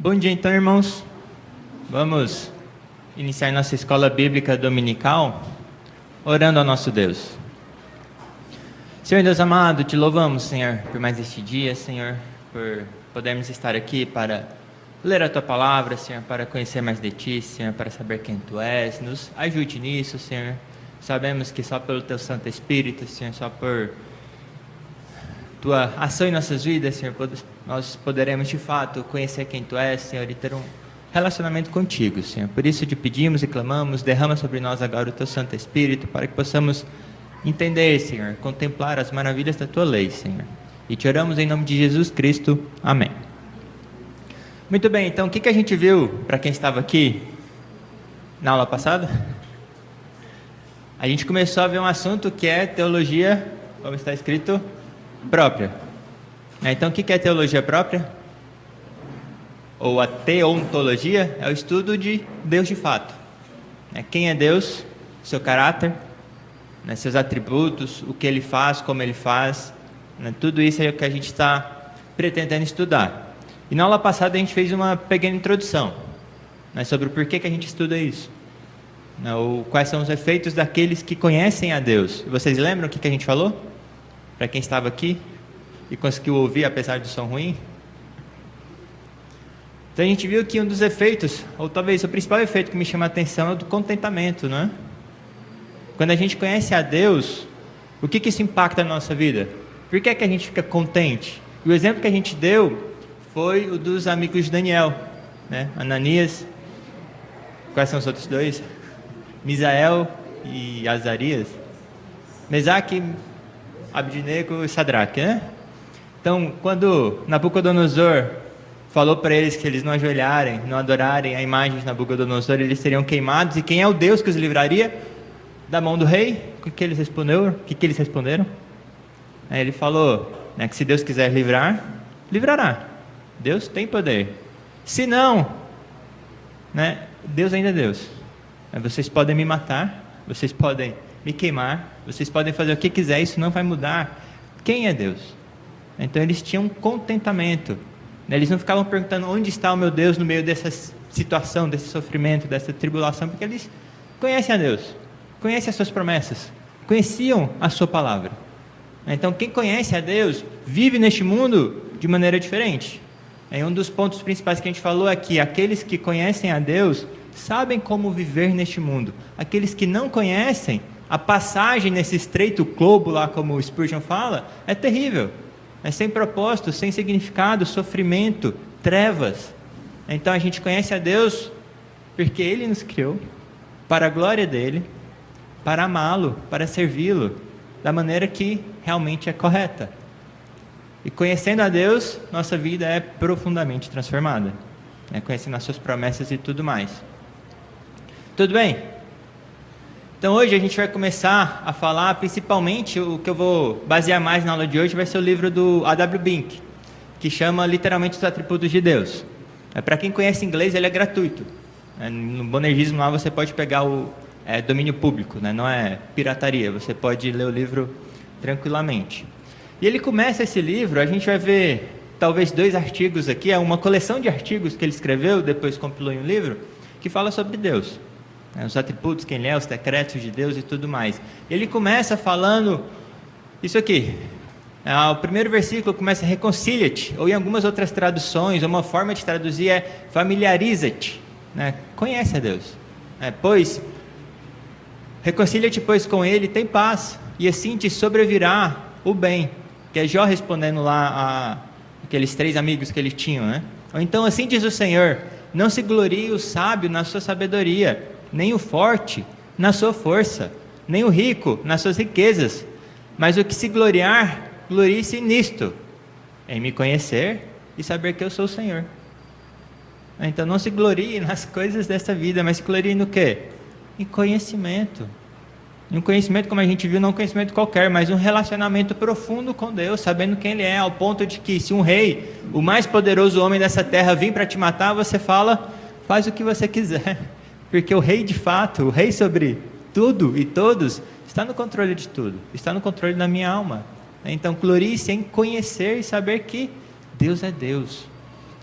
Bom dia então, irmãos. Vamos iniciar nossa escola bíblica dominical orando ao nosso Deus. Senhor Deus amado, te louvamos, Senhor, por mais este dia, Senhor, por podermos estar aqui para ler a Tua Palavra, Senhor, para conhecer mais de Ti, Senhor, para saber quem Tu és. Nos ajude nisso, Senhor. Sabemos que só pelo Teu Santo Espírito, Senhor, só por Tua ação em nossas vidas, Senhor, nós poderemos de fato conhecer quem Tu és, Senhor, e ter um relacionamento contigo, Senhor. Por isso te pedimos e clamamos, derrama sobre nós agora o Teu Santo Espírito, para que possamos entender, Senhor, contemplar as maravilhas da Tua lei, Senhor. E te oramos em nome de Jesus Cristo. Amém. Muito bem, então o que a gente viu, para quem estava aqui na aula passada? A gente começou a ver um assunto que é teologia, como está escrito, própria. Então o que é teologia própria? Ou a teontologia é o estudo de Deus de fato. Quem é Deus, seu caráter, seus atributos, o que Ele faz, como Ele faz, tudo isso é o que a gente está pretendendo estudar. E na aula passada a gente fez uma pequena introdução sobre o porquê que a gente estuda isso, ou quais são os efeitos daqueles que conhecem a Deus. Vocês lembram o que a gente falou? Para quem estava aqui e conseguiu ouvir apesar do som ruim? Então a gente viu que um dos efeitos, ou talvez o principal efeito que me chama a atenção, é o do contentamento, não é? Quando a gente conhece a Deus, o que isso impacta na nossa vida? Por que a gente fica contente? E o exemplo que a gente deu foi o dos amigos de Daniel, Ananias, quais são os outros dois? Misael e Azarias, Mesaque, Abdinego e Sadraque, Então, quando Nabucodonosor falou para eles que eles não ajoelharem, não adorarem a imagem de Nabucodonosor, eles seriam queimados, e quem é o Deus que os livraria da mão do rei? O que eles responderam? Ele falou que se Deus quiser livrar, livrará. Deus tem poder. Se não, Deus ainda é Deus. Vocês podem me matar, vocês podem me queimar, vocês podem fazer o que quiser, isso não vai mudar quem é Deus. Então eles tinham contentamento. Eles não ficavam perguntando onde está o meu Deus no meio dessa situação, desse sofrimento, dessa tribulação, porque eles conhecem a Deus, conhecem as suas promessas, conheciam a sua palavra. Então quem conhece a Deus vive neste mundo de maneira diferente. Um dos pontos principais que a gente falou é que aqueles que conhecem a Deus sabem como viver neste mundo. Aqueles que não conhecem, a passagem nesse estreito globo lá, como o Spurgeon fala, é terrível. É sem propósito, sem significado, sofrimento, trevas. Então a gente conhece a Deus porque Ele nos criou para a glória dEle, para amá-lo, para servi-lo da maneira que realmente é correta. E conhecendo a Deus, nossa vida é profundamente transformada, conhecendo as suas promessas e tudo mais. Tudo bem? Então hoje a gente vai começar a falar, principalmente, o que eu vou basear mais na aula de hoje vai ser o livro do A.W. Bink, que chama literalmente Os Atributos de Deus. Para quem conhece inglês, ele é gratuito. No Bonergismo lá você pode pegar o domínio público, não é pirataria, você pode ler o livro tranquilamente. E ele começa esse livro, a gente vai ver talvez 2 artigos aqui, é uma coleção de artigos que ele escreveu, depois compilou em um livro, que fala sobre Deus. Os atributos, quem Ele é, os decretos de Deus e tudo mais. Ele começa falando isso aqui. O primeiro versículo começa reconcilia-te, ou em algumas outras traduções, uma forma de traduzir é familiariza-te. Conhece a Deus. Pois, reconcilia-te, pois, com Ele, tem paz, e assim te sobrevirá o bem. Que é Jó respondendo lá a aqueles 3 amigos que ele tinha, Ou então, assim diz o Senhor, não se glorie o sábio na sua sabedoria, nem o forte na sua força, nem o rico nas suas riquezas, mas o que se gloriar, glorie-se nisto, em me conhecer e saber que eu sou o Senhor. Então não se glorie nas coisas dessa vida, mas se glorie no quê? Em conhecimento. Um conhecimento, como a gente viu, não um conhecimento qualquer, mas um relacionamento profundo com Deus, sabendo quem Ele é, ao ponto de que se um rei, o mais poderoso homem dessa terra, vir para te matar, você fala, faz o que você quiser, porque o rei de fato, o rei sobre tudo e todos, está no controle de tudo, está no controle da minha alma. Então glorie-se em conhecer e saber que Deus é Deus.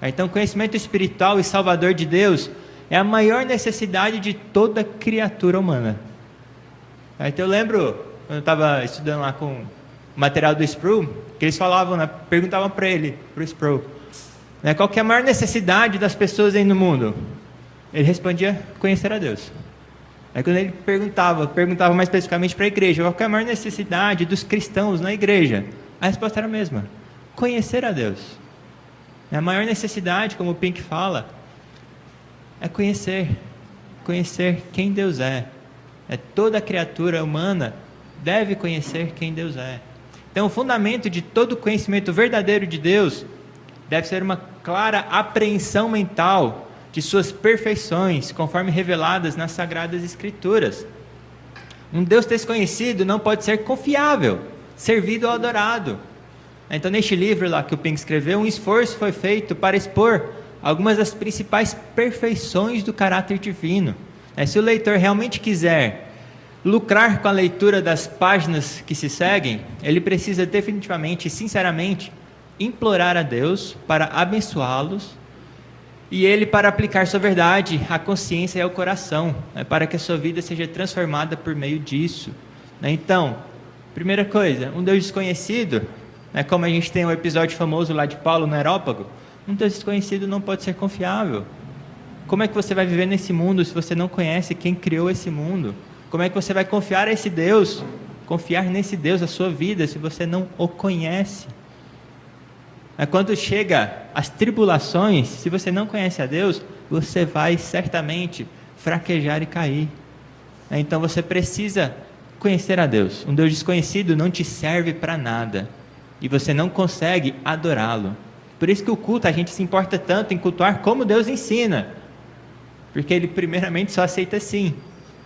Então, o conhecimento espiritual e salvador de Deus é a maior necessidade de toda criatura humana. Então, eu lembro, quando eu estava estudando lá com o material do Sproul, que eles falavam, né, perguntavam para ele, para o Sproul, né, qual que é a maior necessidade das pessoas aí no mundo? Ele respondia, conhecer a Deus. Aí quando ele perguntava mais especificamente para a igreja, qual que é a maior necessidade dos cristãos na igreja? A resposta era a mesma, conhecer a Deus. A maior necessidade, como o Pink fala, é conhecer quem Deus é. Toda criatura humana deve conhecer quem Deus é. Então, o fundamento de todo conhecimento verdadeiro de Deus deve ser uma clara apreensão mental de suas perfeições, conforme reveladas nas Sagradas Escrituras. Um Deus desconhecido não pode ser confiável, servido ou adorado. Então, neste livro lá que o Pink escreveu, um esforço foi feito para expor algumas das principais perfeições do caráter divino. Se o leitor realmente quiser lucrar com a leitura das páginas que se seguem, ele precisa definitivamente e sinceramente implorar a Deus para abençoá-los e Ele para aplicar sua verdade à consciência e ao coração, para que a sua vida seja transformada por meio disso. Então, primeira coisa, um Deus desconhecido, como a gente tem um episódio famoso lá de Paulo no Areópago, um Deus desconhecido não pode ser confiável. Como é que você vai viver nesse mundo se você não conhece quem criou esse mundo? Como é que você vai confiar nesse Deus, a sua vida, se você não o conhece? Quando chega as tribulações, se você não conhece a Deus, você vai certamente fraquejar e cair. Então você precisa conhecer a Deus. Um Deus desconhecido não te serve para nada e você não consegue adorá-lo. Por isso que o culto, a gente se importa tanto em cultuar como Deus ensina, porque Ele primeiramente só aceita assim.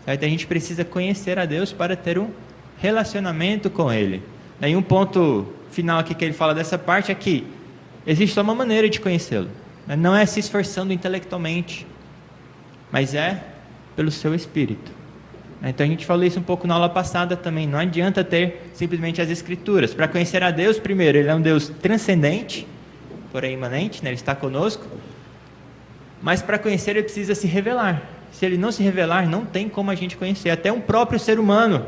Então a gente precisa conhecer a Deus para ter um relacionamento com Ele. E um ponto final aqui que ele fala dessa parte é que existe só uma maneira de conhecê-lo. Não é se esforçando intelectualmente, mas é pelo seu Espírito. Então a gente falou isso um pouco na aula passada também. Não adianta ter simplesmente as Escrituras. Para conhecer a Deus, primeiro, Ele é um Deus transcendente, porém imanente, Ele está conosco. Mas para conhecer Ele precisa se revelar. Se Ele não se revelar, não tem como a gente conhecer. Até um próprio ser humano,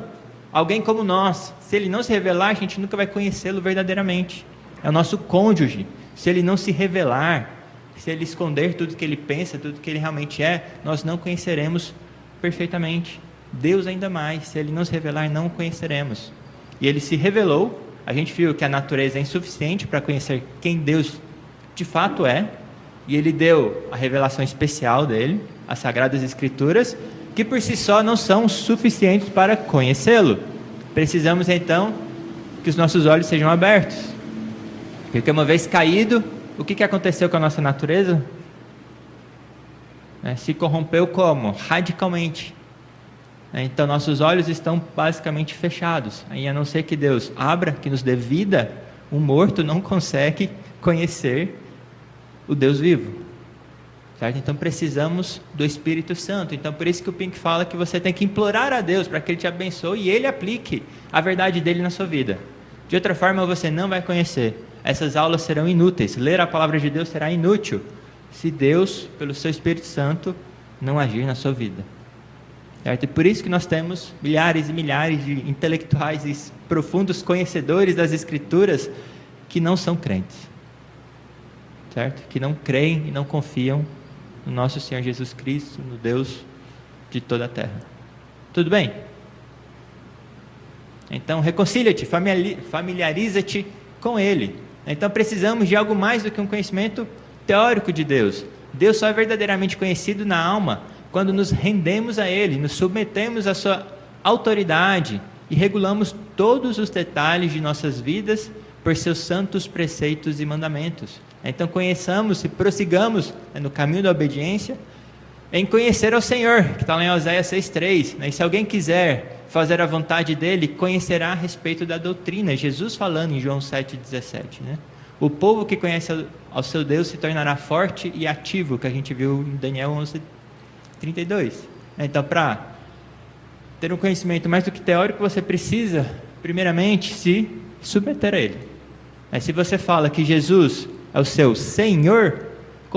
alguém como nós, se Ele não se revelar, a gente nunca vai conhecê-lo verdadeiramente. É o nosso cônjuge. Se Ele não se revelar, se Ele esconder tudo que Ele pensa, tudo que Ele realmente é, nós não conheceremos perfeitamente. Deus ainda mais, se Ele não se revelar, não o conheceremos. E Ele se revelou, a gente viu que a natureza é insuficiente para conhecer quem Deus de fato é, e Ele deu a revelação especial dEle, as Sagradas Escrituras, que por si só não são suficientes para conhecê-lo. Precisamos então que os nossos olhos sejam abertos, porque uma vez caído, o que aconteceu com a nossa natureza? Se corrompeu como? Radicalmente. Então nossos olhos estão basicamente fechados, a não ser que Deus abra, que nos dê vida, um morto não consegue conhecer o Deus vivo, certo? Então precisamos do Espírito Santo. Então por isso que o Pink fala que você tem que implorar a Deus para que Ele te abençoe e Ele aplique a verdade dEle na sua vida. De outra forma você não vai conhecer. Essas aulas serão inúteis, ler a palavra de Deus será inútil se Deus, pelo seu Espírito Santo, não agir na sua vida. Certo? E por isso que nós temos milhares e milhares de intelectuais e profundos conhecedores das Escrituras que não são crentes, certo? Que não creem e não confiam no nosso Senhor Jesus Cristo, no Deus de toda a terra. Tudo bem? Então reconcilia-te, familiariza-te com Ele. Então precisamos de algo mais do que um conhecimento teórico de Deus. Deus só é verdadeiramente conhecido na alma quando nos rendemos a Ele, nos submetemos à sua autoridade e regulamos todos os detalhes de nossas vidas por seus santos preceitos e mandamentos. Então conheçamos e prossigamos no caminho da obediência em conhecer ao Senhor, que está lá em Oséias 6,3. E se alguém quiser fazer a vontade dEle, conhecerá a respeito da doutrina. Jesus falando em João 7,17. O povo que conhece ao seu Deus se tornará forte e ativo, que a gente viu em Daniel 11:32. Então, para ter um conhecimento mais do que teórico, você precisa, primeiramente, se submeter a Ele. Se você fala que Jesus é o seu Senhor,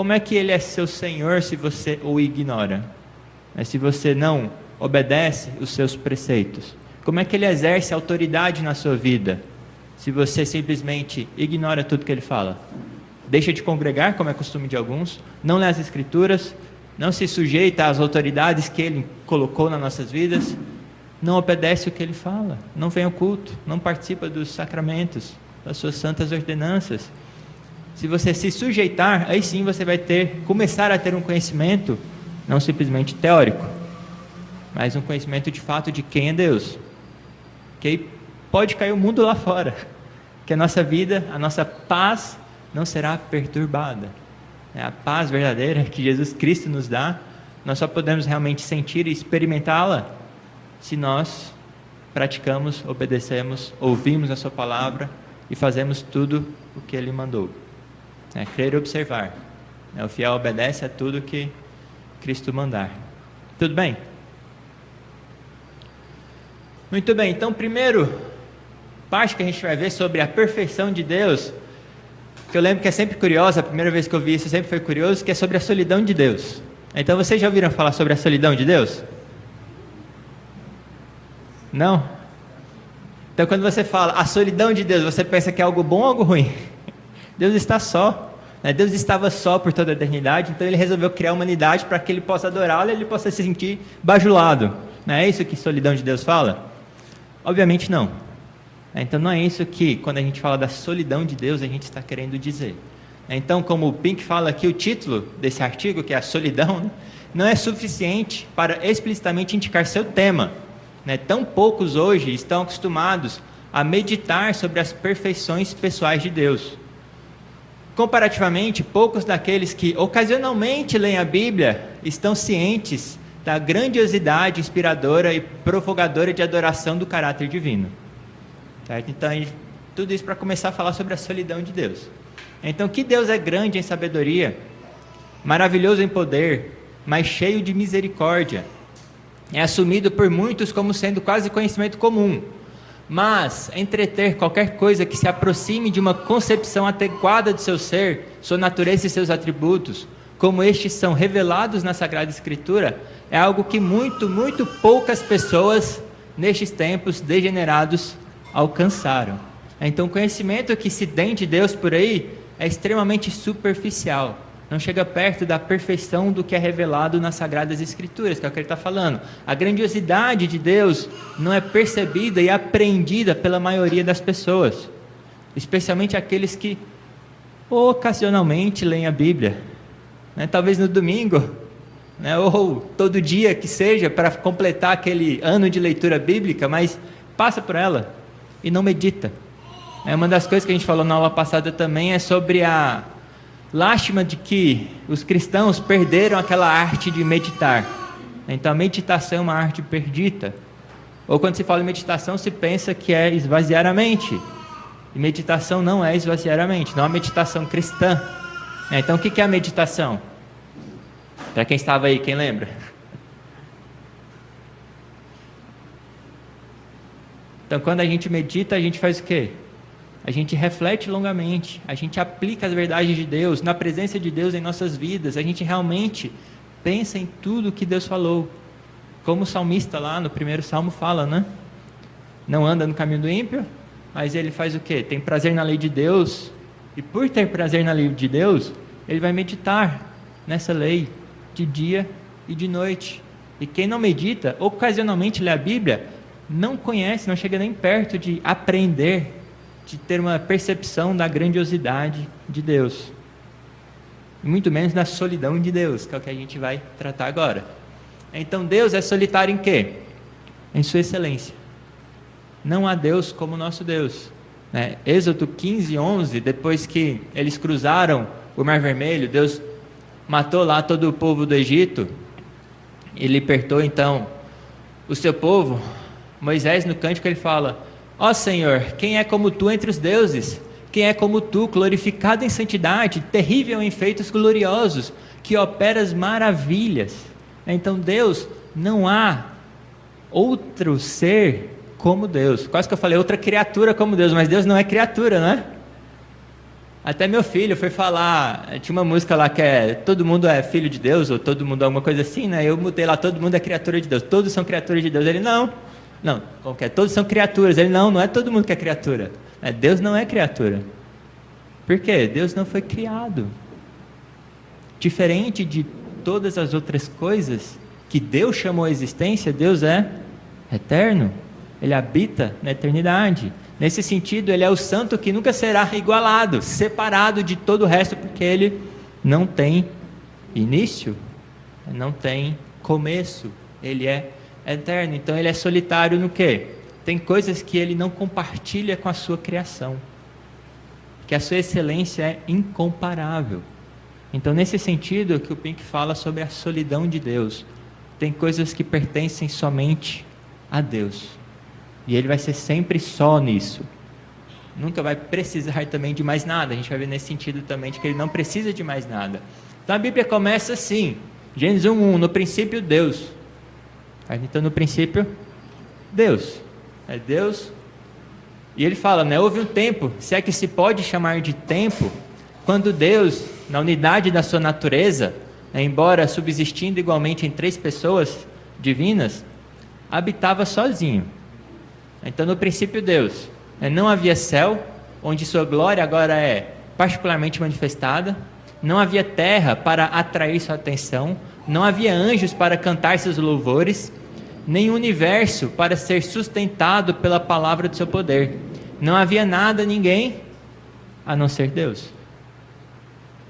como é que Ele é seu Senhor se você o ignora? Se você não obedece os seus preceitos? Como é que Ele exerce autoridade na sua vida se você simplesmente ignora tudo que Ele fala? Deixa de congregar, como é costume de alguns, não lê as Escrituras, não se sujeita às autoridades que Ele colocou nas nossas vidas, não obedece o que Ele fala, não vem ao culto, não participa dos sacramentos, das suas santas ordenanças. Se você se sujeitar, aí sim você vai começar a ter um conhecimento, não simplesmente teórico, mas um conhecimento de fato de quem é Deus. Que aí pode cair o mundo lá fora, que a nossa vida, a nossa paz não será perturbada. A paz verdadeira que Jesus Cristo nos dá, nós só podemos realmente sentir e experimentá-la se nós praticamos, obedecemos, ouvimos a sua palavra e fazemos tudo o que Ele mandou. Crer e observar. O fiel obedece a tudo que Cristo mandar. Tudo bem? Muito bem, então primeiro parte que a gente vai ver sobre a perfeição de Deus, que eu lembro que é sempre curiosa, a primeira vez que eu vi isso sempre foi curioso, que é sobre a solidão de Deus. Então vocês já ouviram falar sobre a solidão de Deus? Não? Então quando você fala a solidão de Deus, você pensa que é algo bom ou algo ruim? Deus está só. Deus estava só por toda a eternidade, então Ele resolveu criar a humanidade para que Ele possa adorá-lo e Ele possa se sentir bajulado. Não é isso que solidão de Deus fala? Obviamente não. Então não é isso que, quando a gente fala da solidão de Deus, a gente está querendo dizer. Então, como o Pink fala aqui, o título desse artigo, que é a solidão, não é suficiente para explicitamente indicar seu tema. Tão poucos hoje estão acostumados a meditar sobre as perfeições pessoais de Deus. Comparativamente, poucos daqueles que ocasionalmente leem a Bíblia estão cientes da grandiosidade inspiradora e provocadora de adoração do caráter divino. Certo? Então, tudo isso para começar a falar sobre a solidão de Deus. Então, que Deus é grande em sabedoria, maravilhoso em poder, mas cheio de misericórdia. É assumido por muitos como sendo quase conhecimento comum. Mas, entreter qualquer coisa que se aproxime de uma concepção adequada do seu ser, sua natureza e seus atributos, como estes são revelados na Sagrada Escritura, é algo que muito poucas pessoas, nestes tempos degenerados, alcançaram. Então, o conhecimento que se tem de Deus por aí é extremamente superficial. Não chega perto da perfeição do que é revelado nas Sagradas Escrituras, que é o que ele está falando. A grandiosidade de Deus não é percebida e apreendida pela maioria das pessoas, especialmente aqueles que ocasionalmente leem a Bíblia, talvez no domingo, ou todo dia que seja, para completar aquele ano de leitura bíblica, mas passa por ela e não medita. Uma das coisas que a gente falou na aula passada também é sobre a lástima de que os cristãos perderam aquela arte de meditar. Então a meditação é uma arte perdida. Ou quando se fala em meditação, se pensa que é esvaziar a mente. E meditação não é esvaziar a mente, não é uma meditação cristã. Então o que é a meditação? Para quem estava aí, quem lembra? Então quando a gente medita, a gente faz o quê? A gente reflete longamente, a gente aplica as verdades de Deus, na presença de Deus em nossas vidas, a gente realmente pensa em tudo que Deus falou. Como o salmista lá no primeiro salmo fala, Não anda no caminho do ímpio, mas ele faz o quê? Tem prazer na lei de Deus, e por ter prazer na lei de Deus, ele vai meditar nessa lei de dia e de noite. E quem não medita, ocasionalmente lê a Bíblia, não conhece, não chega nem perto de aprender, de ter uma percepção da grandiosidade de Deus, e muito menos da solidão de Deus, que é o que a gente vai tratar agora. Então Deus é solitário em quê? Em sua excelência. Não há Deus como nosso Deus. Êxodo 15:11, depois que eles cruzaram o Mar Vermelho, Deus matou lá todo o povo do Egito, e libertou então o seu povo. Moisés, no cântico, ele fala: ó Senhor, quem é como tu entre os deuses? Quem é como tu, glorificado em santidade, terrível em feitos gloriosos, que operas maravilhas? Então Deus, não há outro ser como Deus. Quase que eu falei outra criatura como Deus, mas Deus não é criatura, Até meu filho foi falar, tinha uma música lá que é todo mundo é filho de Deus, ou todo mundo é alguma coisa assim, né? Eu mudei lá, todo mundo é criatura de Deus, todos são criaturas de Deus. Ele, não, como que é? Todos são criaturas. Ele, não é todo mundo que é criatura. Deus não é criatura. Por quê? Deus não foi criado. Diferente de todas as outras coisas que Deus chamou à existência, Deus é eterno. Ele habita na eternidade. Nesse sentido, ele é o santo que nunca será igualado, separado de todo o resto, porque ele não tem início, não tem começo, ele é eterno. Então ele é solitário no quê? Tem coisas que ele não compartilha com a sua criação, que a sua excelência é incomparável. Então nesse sentido que o Pink fala sobre a solidão de Deus, tem coisas que pertencem somente a Deus. E ele vai ser sempre só nisso. Nunca vai precisar também de mais nada. A gente vai ver nesse sentido também de que ele não precisa de mais nada. Então a Bíblia começa assim. Gênesis 1:1, no princípio Deus. Então no princípio Deus. É Deus. E ele fala, né? Houve um tempo, se é que se pode chamar de tempo, quando Deus, na unidade da sua natureza, embora subsistindo igualmente em 3 pessoas divinas, habitava sozinho. Então no princípio Deus, não havia céu, onde sua glória agora é particularmente manifestada, não havia terra para atrair sua atenção, não havia anjos para cantar seus louvores, nem universo para ser sustentado pela palavra do seu poder, não havia nada, ninguém, a não ser Deus.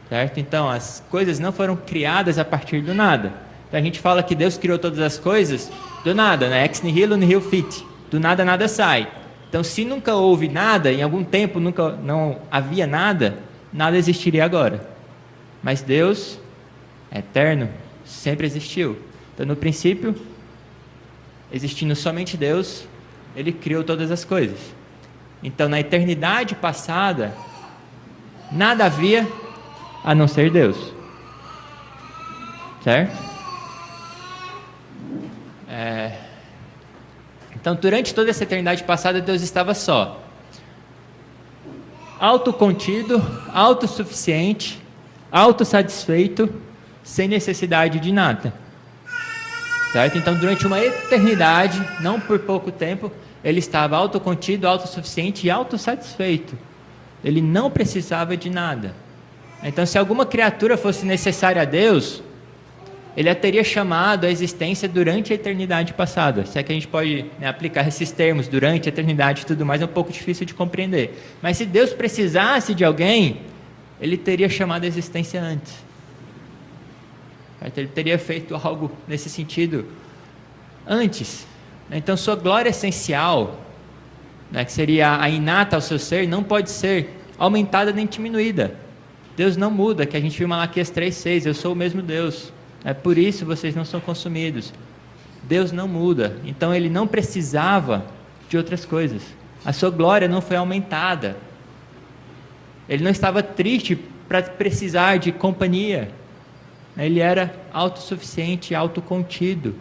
Certo? Então as coisas não foram criadas a partir do nada. Então a gente fala que Deus criou todas as coisas do nada, né? Ex nihilo nihil fit. Do nada, nada sai. Então, se nunca houve nada, em algum tempo nunca não havia nada, nada existiria agora. Mas Deus, eterno, sempre existiu. Então, no princípio, existindo somente Deus, Ele criou todas as coisas. Então, na eternidade passada, nada havia a não ser Deus. Certo? Então, durante toda essa eternidade passada, Deus estava só. Autocontido, autossuficiente, autossatisfeito, sem necessidade de nada. Certo? Então, durante uma eternidade, não por pouco tempo, ele estava autocontido, autossuficiente e autossatisfeito. Ele não precisava de nada. Então, se alguma criatura fosse necessária a Deus, ele a teria chamado à existência durante a eternidade passada. Se é que a gente pode, né, aplicar esses termos, durante a eternidade e tudo mais, é um pouco difícil de compreender. Mas se Deus precisasse de alguém, ele teria chamado à existência antes. Ele teria feito algo nesse sentido antes. Então sua glória essencial, né, que seria a inata ao seu ser, não pode ser aumentada nem diminuída. Deus não muda, que a gente viu em Malaquias 3:6, eu sou o mesmo Deus. É por isso vocês não são consumidos. Deus não muda, então ele não precisava de outras coisas. A sua glória não foi aumentada. Ele não estava triste para precisar de companhia. Ele era autossuficiente, autocontido,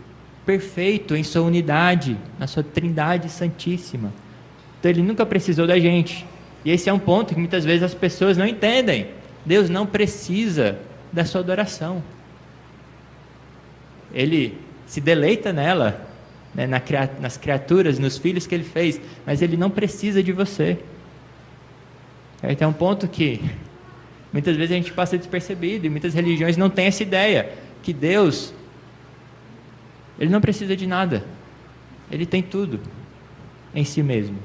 perfeito em sua unidade, na sua trindade santíssima. Então ele nunca precisou da gente. E esse é um ponto que muitas vezes as pessoas não entendem. Deus não precisa da sua adoração. Ele se deleita nela, né, nas criaturas, nos filhos que ele fez, mas ele não precisa de você. É um ponto que muitas vezes a gente passa despercebido, e muitas religiões não têm essa ideia, que Deus, ele não precisa de nada, ele tem tudo em si mesmo.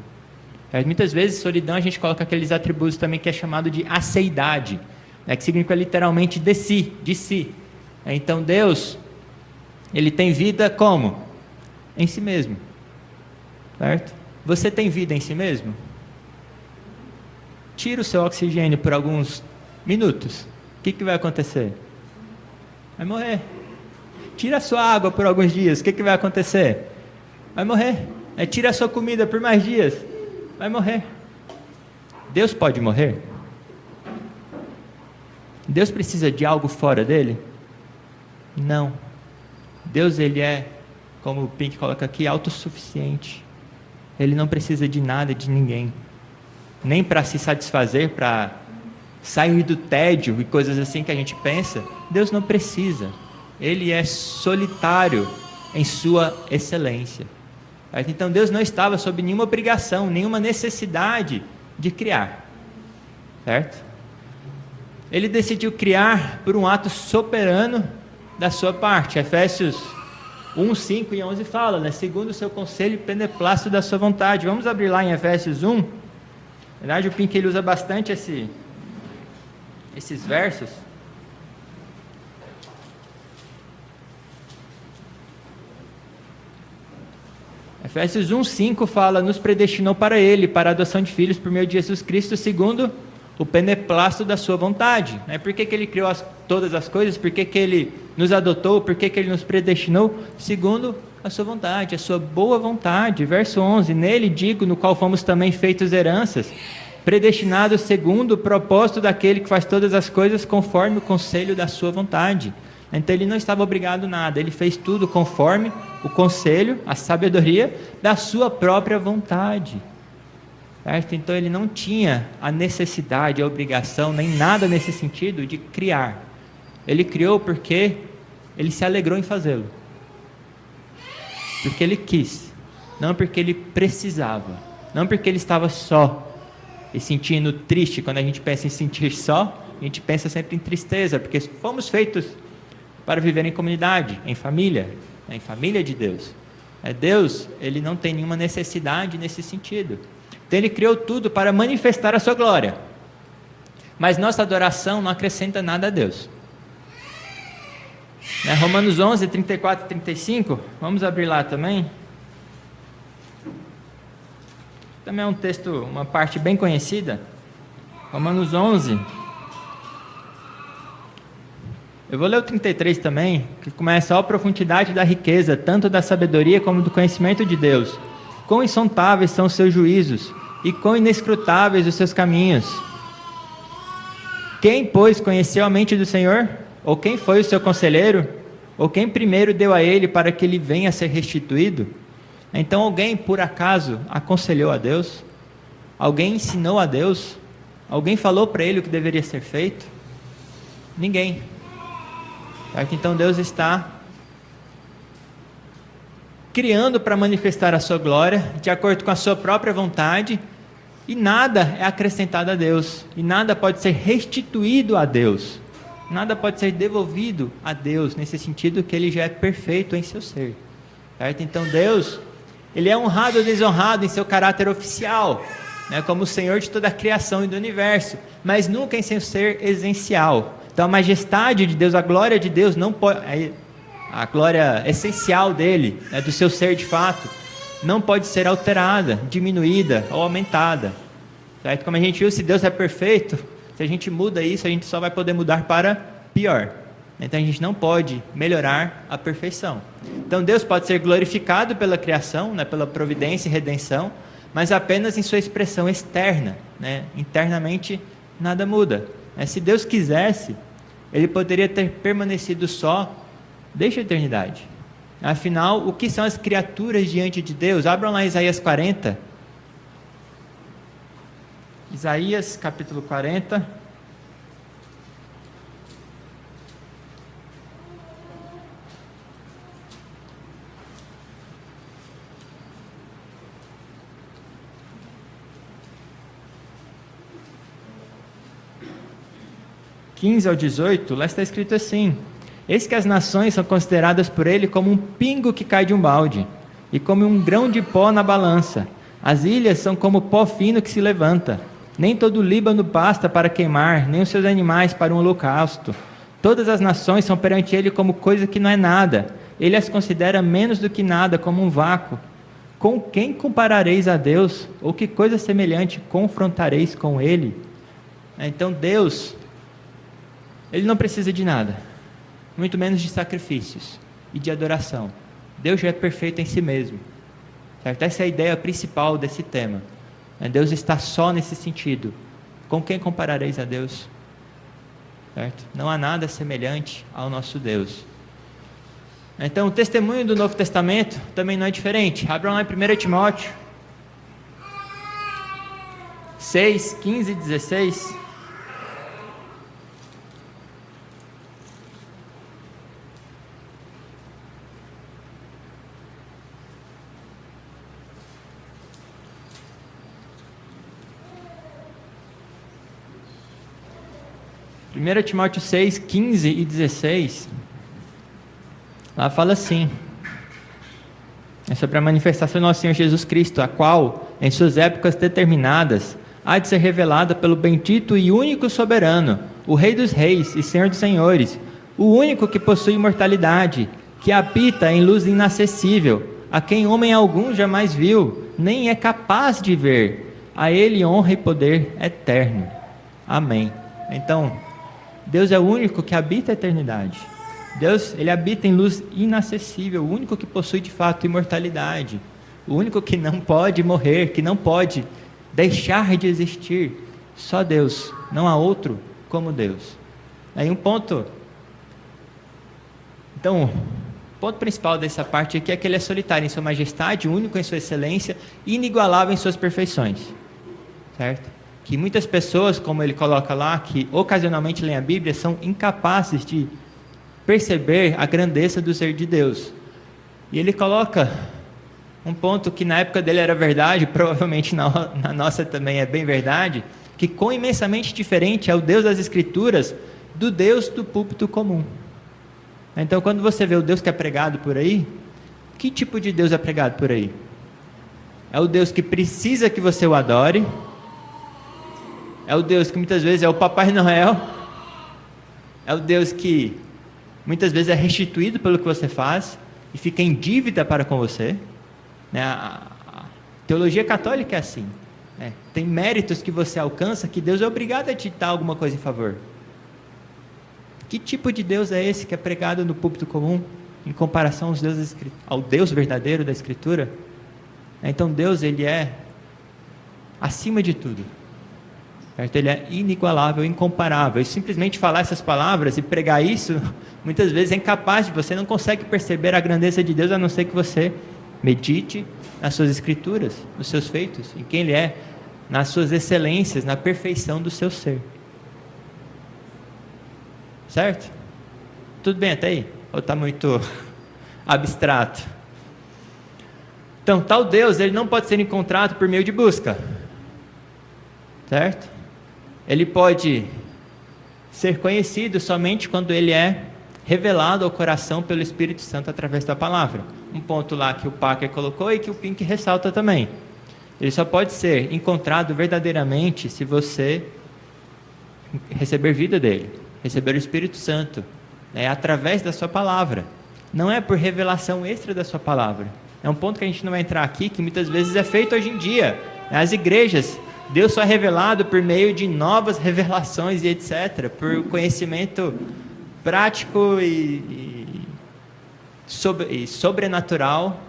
Muitas vezes, solidão, a gente coloca aqueles atributos também que é chamado de aceidade, né, que significa literalmente de si. Então Deus, ele tem vida como? Em si mesmo. Certo? Você tem vida em si mesmo? Tira o seu oxigênio por alguns minutos. O que vai acontecer? Vai morrer. Tira a sua água por alguns dias. O que vai acontecer? Vai morrer. Tira a sua comida por mais dias. Vai morrer. Deus pode morrer? Deus precisa de algo fora dele? Não. Deus, ele é, como o Pink coloca aqui, autossuficiente. Ele não precisa de nada, de ninguém. Nem para se satisfazer, para sair do tédio e coisas assim que a gente pensa. Deus não precisa. Ele é solitário em sua excelência. Então Deus não estava sob nenhuma obrigação, nenhuma necessidade de criar. Certo? Ele decidiu criar por um ato soberano da sua parte. Efésios 1, 5 e 11 fala, né? Segundo o seu conselho e beneplácito da sua vontade. Vamos abrir lá em Efésios 1. Na verdade, o Pink ele usa bastante esses versos. Efésios 1, 5 fala, nos predestinou para Ele, para a adoção de filhos por meio de Jesus Cristo, segundo o beneplácito da sua vontade. Por que Ele criou todas as coisas? Por que Ele nos adotou? Por que Ele nos predestinou? Segundo a sua vontade, a sua boa vontade. Verso 11, nele digo, no qual fomos também feitos heranças, predestinados segundo o propósito daquele que faz todas as coisas conforme o conselho da sua vontade. Então ele não estava obrigado a nada, ele fez tudo conforme o conselho, a sabedoria da sua própria vontade. Certo? Então ele não tinha a necessidade, a obrigação, nem nada nesse sentido de criar. Ele criou porque ele se alegrou em fazê-lo. Porque ele quis, não porque ele precisava, não porque ele estava só e sentindo triste. Quando a gente pensa em sentir só, a gente pensa sempre em tristeza, porque fomos feitos para viver em comunidade, em família de Deus. Deus, ele não tem nenhuma necessidade nesse sentido. Então ele criou tudo para manifestar a sua glória. Mas nossa adoração não acrescenta nada a Deus. Romanos 11, 34 e 35, vamos abrir lá também. Também é um texto, uma parte bem conhecida. Romanos 11. Eu vou ler o 33 também, que começa: ó profundidade da riqueza, tanto da sabedoria como do conhecimento de Deus. Quão insondáveis são os seus juízos, e quão inescrutáveis os seus caminhos. Quem, pois, conheceu a mente do Senhor? Ou quem foi o seu conselheiro? Ou quem primeiro deu a ele para que ele venha a ser restituído? Então alguém, por acaso, aconselhou a Deus? Alguém ensinou a Deus? Alguém falou para ele o que deveria ser feito? Ninguém. Então Deus está criando para manifestar a sua glória, de acordo com a sua própria vontade, e nada é acrescentado a Deus, e nada pode ser restituído a Deus, nada pode ser devolvido a Deus, nesse sentido que Ele já é perfeito em seu ser. Então Deus, Ele é honrado ou desonrado em seu caráter oficial, como o Senhor de toda a criação e do universo, mas nunca em seu ser essencial. Então a majestade de Deus, a glória de Deus, não pode, a glória essencial dele, do seu ser de fato, não pode ser alterada, diminuída ou aumentada. Certo? Como a gente viu, se Deus é perfeito, se a gente muda isso, a gente só vai poder mudar para pior. Então a gente não pode melhorar a perfeição. Então Deus pode ser glorificado pela criação, pela providência e redenção, mas apenas em sua expressão externa. Internamente nada muda. Se Deus quisesse, Ele poderia ter permanecido só desde a eternidade. Afinal, o que são as criaturas diante de Deus? Abram lá Isaías 40. Isaías capítulo 40. ao 18, lá está escrito assim: eis que as nações são consideradas por ele como um pingo que cai de um balde, e como um grão de pó na balança. As ilhas são como pó fino que se levanta. Nem todo o Líbano basta para queimar, nem os seus animais para um holocausto. Todas as nações são perante ele como coisa que não é nada. Ele as considera menos do que nada, como um vácuo. Com quem comparareis a Deus? Ou que coisa semelhante confrontareis com ele? Então Deus, Ele não precisa de nada, muito menos de sacrifícios e de adoração. Deus já é perfeito em si mesmo. Certo? Essa é a ideia principal desse tema. Deus está só nesse sentido. Com quem comparareis a Deus? Certo? Não há nada semelhante ao nosso Deus. Então o testemunho do Novo Testamento também não é diferente. Abram lá em 1 Timóteo 6, 15 e 16. 1 Timóteo 6, 15 e 16, lá fala assim: é sobre a manifestação do nosso Senhor Jesus Cristo, a qual, em suas épocas determinadas, há de ser revelada pelo bendito e único soberano, o Rei dos reis e Senhor dos senhores, o único que possui imortalidade, que habita em luz inacessível, a quem homem algum jamais viu, nem é capaz de ver. A ele honra e poder eterno. Amém. Então, Deus é o único que habita a eternidade. Deus, ele habita em luz inacessível, o único que possui de fato imortalidade, o único que não pode morrer, que não pode deixar de existir. Só Deus, não há outro como Deus. Aí um ponto. Então, o ponto principal dessa parte aqui é que ele é solitário em sua majestade, único em sua excelência, inigualável em suas perfeições. Certo? Que muitas pessoas, como ele coloca lá, que ocasionalmente leem a Bíblia, são incapazes de perceber a grandeza do ser de Deus. E ele coloca um ponto que na época dele era verdade, provavelmente na nossa também é bem verdade, que quão imensamente diferente é o Deus das Escrituras do Deus do púlpito comum. Então, quando você vê o Deus que é pregado por aí, que tipo de Deus é pregado por aí? É o Deus que precisa que você o adore? É o Deus que muitas vezes é o Papai Noel? É o Deus que muitas vezes é restituído pelo que você faz e fica em dívida para com você? A teologia católica é assim. Tem méritos que você alcança que Deus é obrigado a te dar alguma coisa em favor. Que tipo de Deus é esse que é pregado no púlpito comum em comparação ao Deus verdadeiro da Escritura? Então Deus, ele é acima de tudo. Certo? Ele é inigualável, incomparável. E simplesmente falar essas palavras e pregar isso, muitas vezes é incapaz de, você não consegue perceber a grandeza de Deus, a não ser que você medite nas suas escrituras, nos seus feitos, em quem ele é, nas suas excelências, na perfeição do seu ser. Certo? Tudo bem até aí? Ou está muito abstrato? Então, tal Deus, ele não pode ser encontrado por meio de busca. Certo? Ele pode ser conhecido somente quando ele é revelado ao coração pelo Espírito Santo através da palavra. Um ponto lá que o Parker colocou e que o Pink ressalta também. Ele só pode ser encontrado verdadeiramente se você receber vida dele, receber o Espírito Santo, através da sua palavra. Não é por revelação extra da sua palavra. É um ponto que a gente não vai entrar aqui, que muitas vezes é feito hoje em dia. As igrejas, Deus só é revelado por meio de novas revelações e etc., por conhecimento prático e sobrenatural,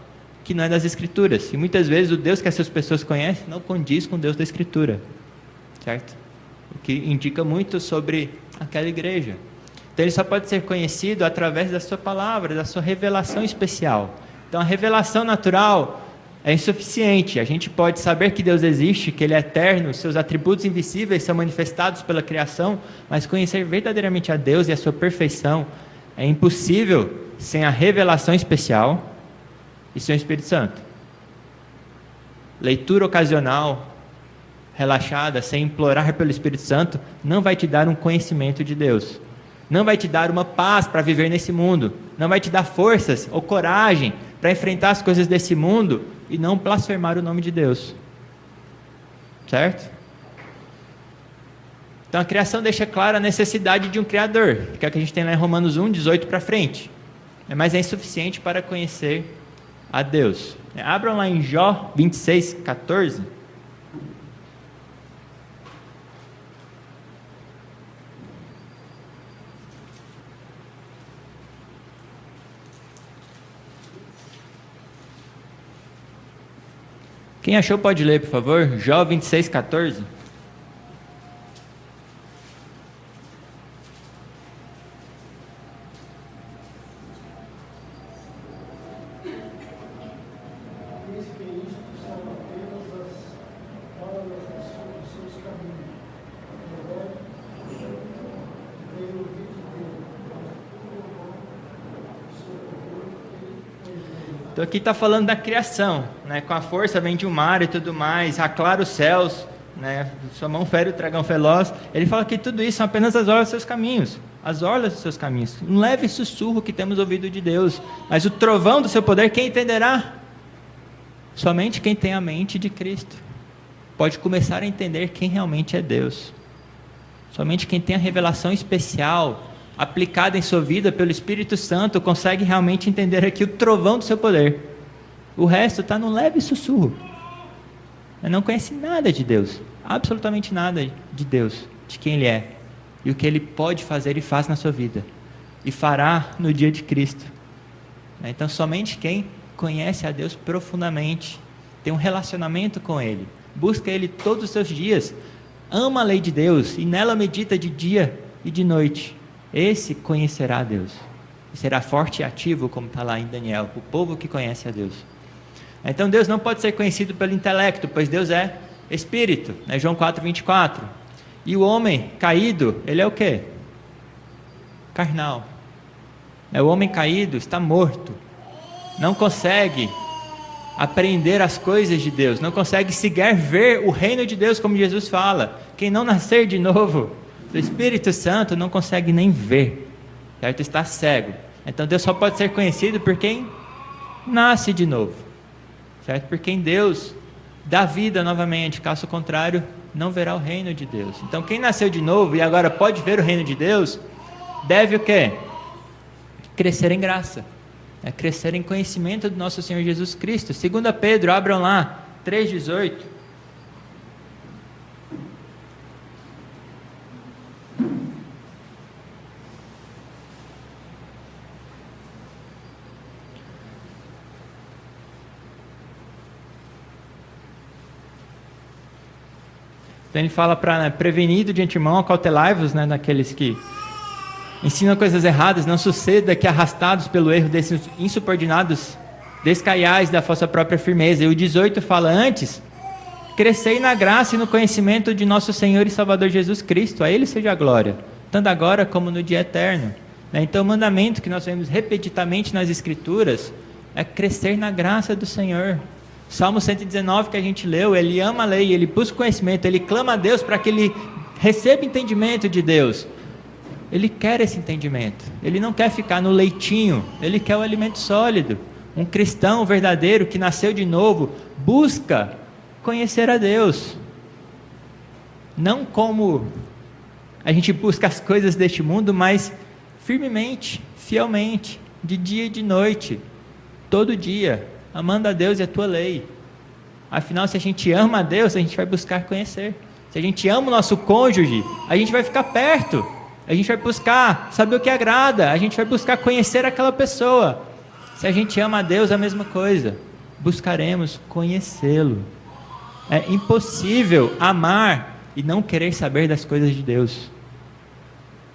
que não é das Escrituras. E muitas vezes o Deus que essas pessoas conhecem não condiz com o Deus da Escritura. Certo? O que indica muito sobre aquela igreja. Então ele só pode ser conhecido através da sua palavra, da sua revelação especial. Então a revelação natural é insuficiente. A gente pode saber que Deus existe, que ele é eterno, seus atributos invisíveis são manifestados pela criação, mas conhecer verdadeiramente a Deus e a sua perfeição é impossível sem a revelação especial e sem o Espírito Santo. Leitura ocasional, relaxada, sem implorar pelo Espírito Santo, não vai te dar um conhecimento de Deus. Não vai te dar uma paz para viver nesse mundo. Não vai te dar forças ou coragem para enfrentar as coisas desse mundo e não blasfemar o nome de Deus. Certo? Então a criação deixa clara a necessidade de um Criador, que é o que a gente tem lá em Romanos 1, 18 para frente. Mas é insuficiente para conhecer a Deus. Abram lá em Jó 26, 14. Quem achou pode ler, por favor. Jó 26, 14. Então aqui está falando da criação, né? Com a força vem de um mar e tudo mais, aclara os céus, né? Sua mão fere o dragão feroz. Ele fala que tudo isso são apenas as orlas dos seus caminhos. As orlas dos seus caminhos. Um leve sussurro que temos ouvido de Deus. Mas o trovão do seu poder, quem entenderá? Somente quem tem a mente de Cristo pode começar a entender quem realmente é Deus. Somente quem tem a revelação especial aplicada em sua vida pelo Espírito Santo consegue realmente entender aqui o trovão do seu poder. O resto está num leve sussurro. Não conhece nada de Deus, absolutamente nada de Deus, de quem Ele é e o que Ele pode fazer e faz na sua vida e fará no dia de Cristo. Então somente quem conhece a Deus profundamente, tem um relacionamento com Ele, busca Ele todos os seus dias, ama a lei de Deus e nela medita de dia e de noite, esse conhecerá a Deus e será forte e ativo, como está lá em Daniel, o povo que conhece a Deus. Então Deus não pode ser conhecido pelo intelecto, pois Deus é Espírito, né? João 4:24. E o homem caído, ele é o quê? Carnal. O homem caído está morto, não consegue aprender as coisas de Deus, não consegue sequer ver o reino de Deus, como Jesus fala. Quem não nascer de novo do Espírito Santo não consegue nem ver, certo? Está cego. Então Deus só pode ser conhecido por quem nasce de novo, certo? Por quem Deus dá vida novamente, caso contrário não verá o reino de Deus. Então quem nasceu de novo e agora pode ver o reino de Deus, deve o quê? Crescer em graça, crescer em conhecimento do nosso Senhor Jesus Cristo. 2 Pedro, abram lá, 3:18. Então ele fala para prevenido de antemão, acautelai-vos, daqueles que ensinam coisas erradas, não suceda que arrastados pelo erro desses insubordinados, descaiais da vossa própria firmeza. E o 18 fala antes, crescei na graça e no conhecimento de nosso Senhor e Salvador Jesus Cristo, a Ele seja a glória, tanto agora como no dia eterno. Então o mandamento que nós vemos repetidamente nas Escrituras é crescer na graça do Senhor. Salmo 119 que a gente leu, ele ama a lei, ele busca conhecimento, ele clama a Deus para que ele receba entendimento de Deus. Ele quer esse entendimento, ele não quer ficar no leitinho, ele quer o alimento sólido. Um cristão verdadeiro que nasceu de novo, busca conhecer a Deus, não como a gente busca as coisas deste mundo, mas firmemente, fielmente, de dia e de noite, todo dia, amando a Deus e a tua lei. Afinal, se a gente ama a Deus, a gente vai buscar conhecer. Se a gente ama o nosso cônjuge, a gente vai ficar perto, a gente vai buscar saber o que agrada, a gente vai buscar conhecer aquela pessoa. Se a gente ama a Deus, a mesma coisa, buscaremos conhecê-lo. É impossível amar e não querer saber das coisas de Deus.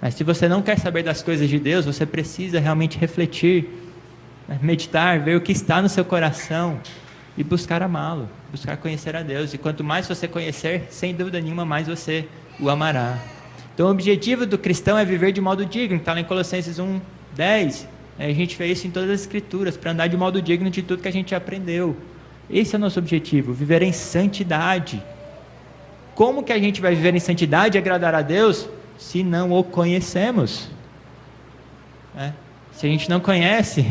Mas se você não quer saber das coisas de Deus, você precisa realmente refletir, meditar, ver o que está no seu coração e buscar amá-lo, buscar conhecer a Deus. E quanto mais você conhecer, sem dúvida nenhuma, mais você o amará. Então o objetivo do cristão é viver de modo digno, está lá em Colossenses 1:10. A gente vê isso em todas as Escrituras, para andar de modo digno de tudo que a gente aprendeu. Esse é o nosso objetivo, viver em santidade. Como que a gente vai viver em santidade e agradar a Deus se não o conhecemos? Se a gente não conhece,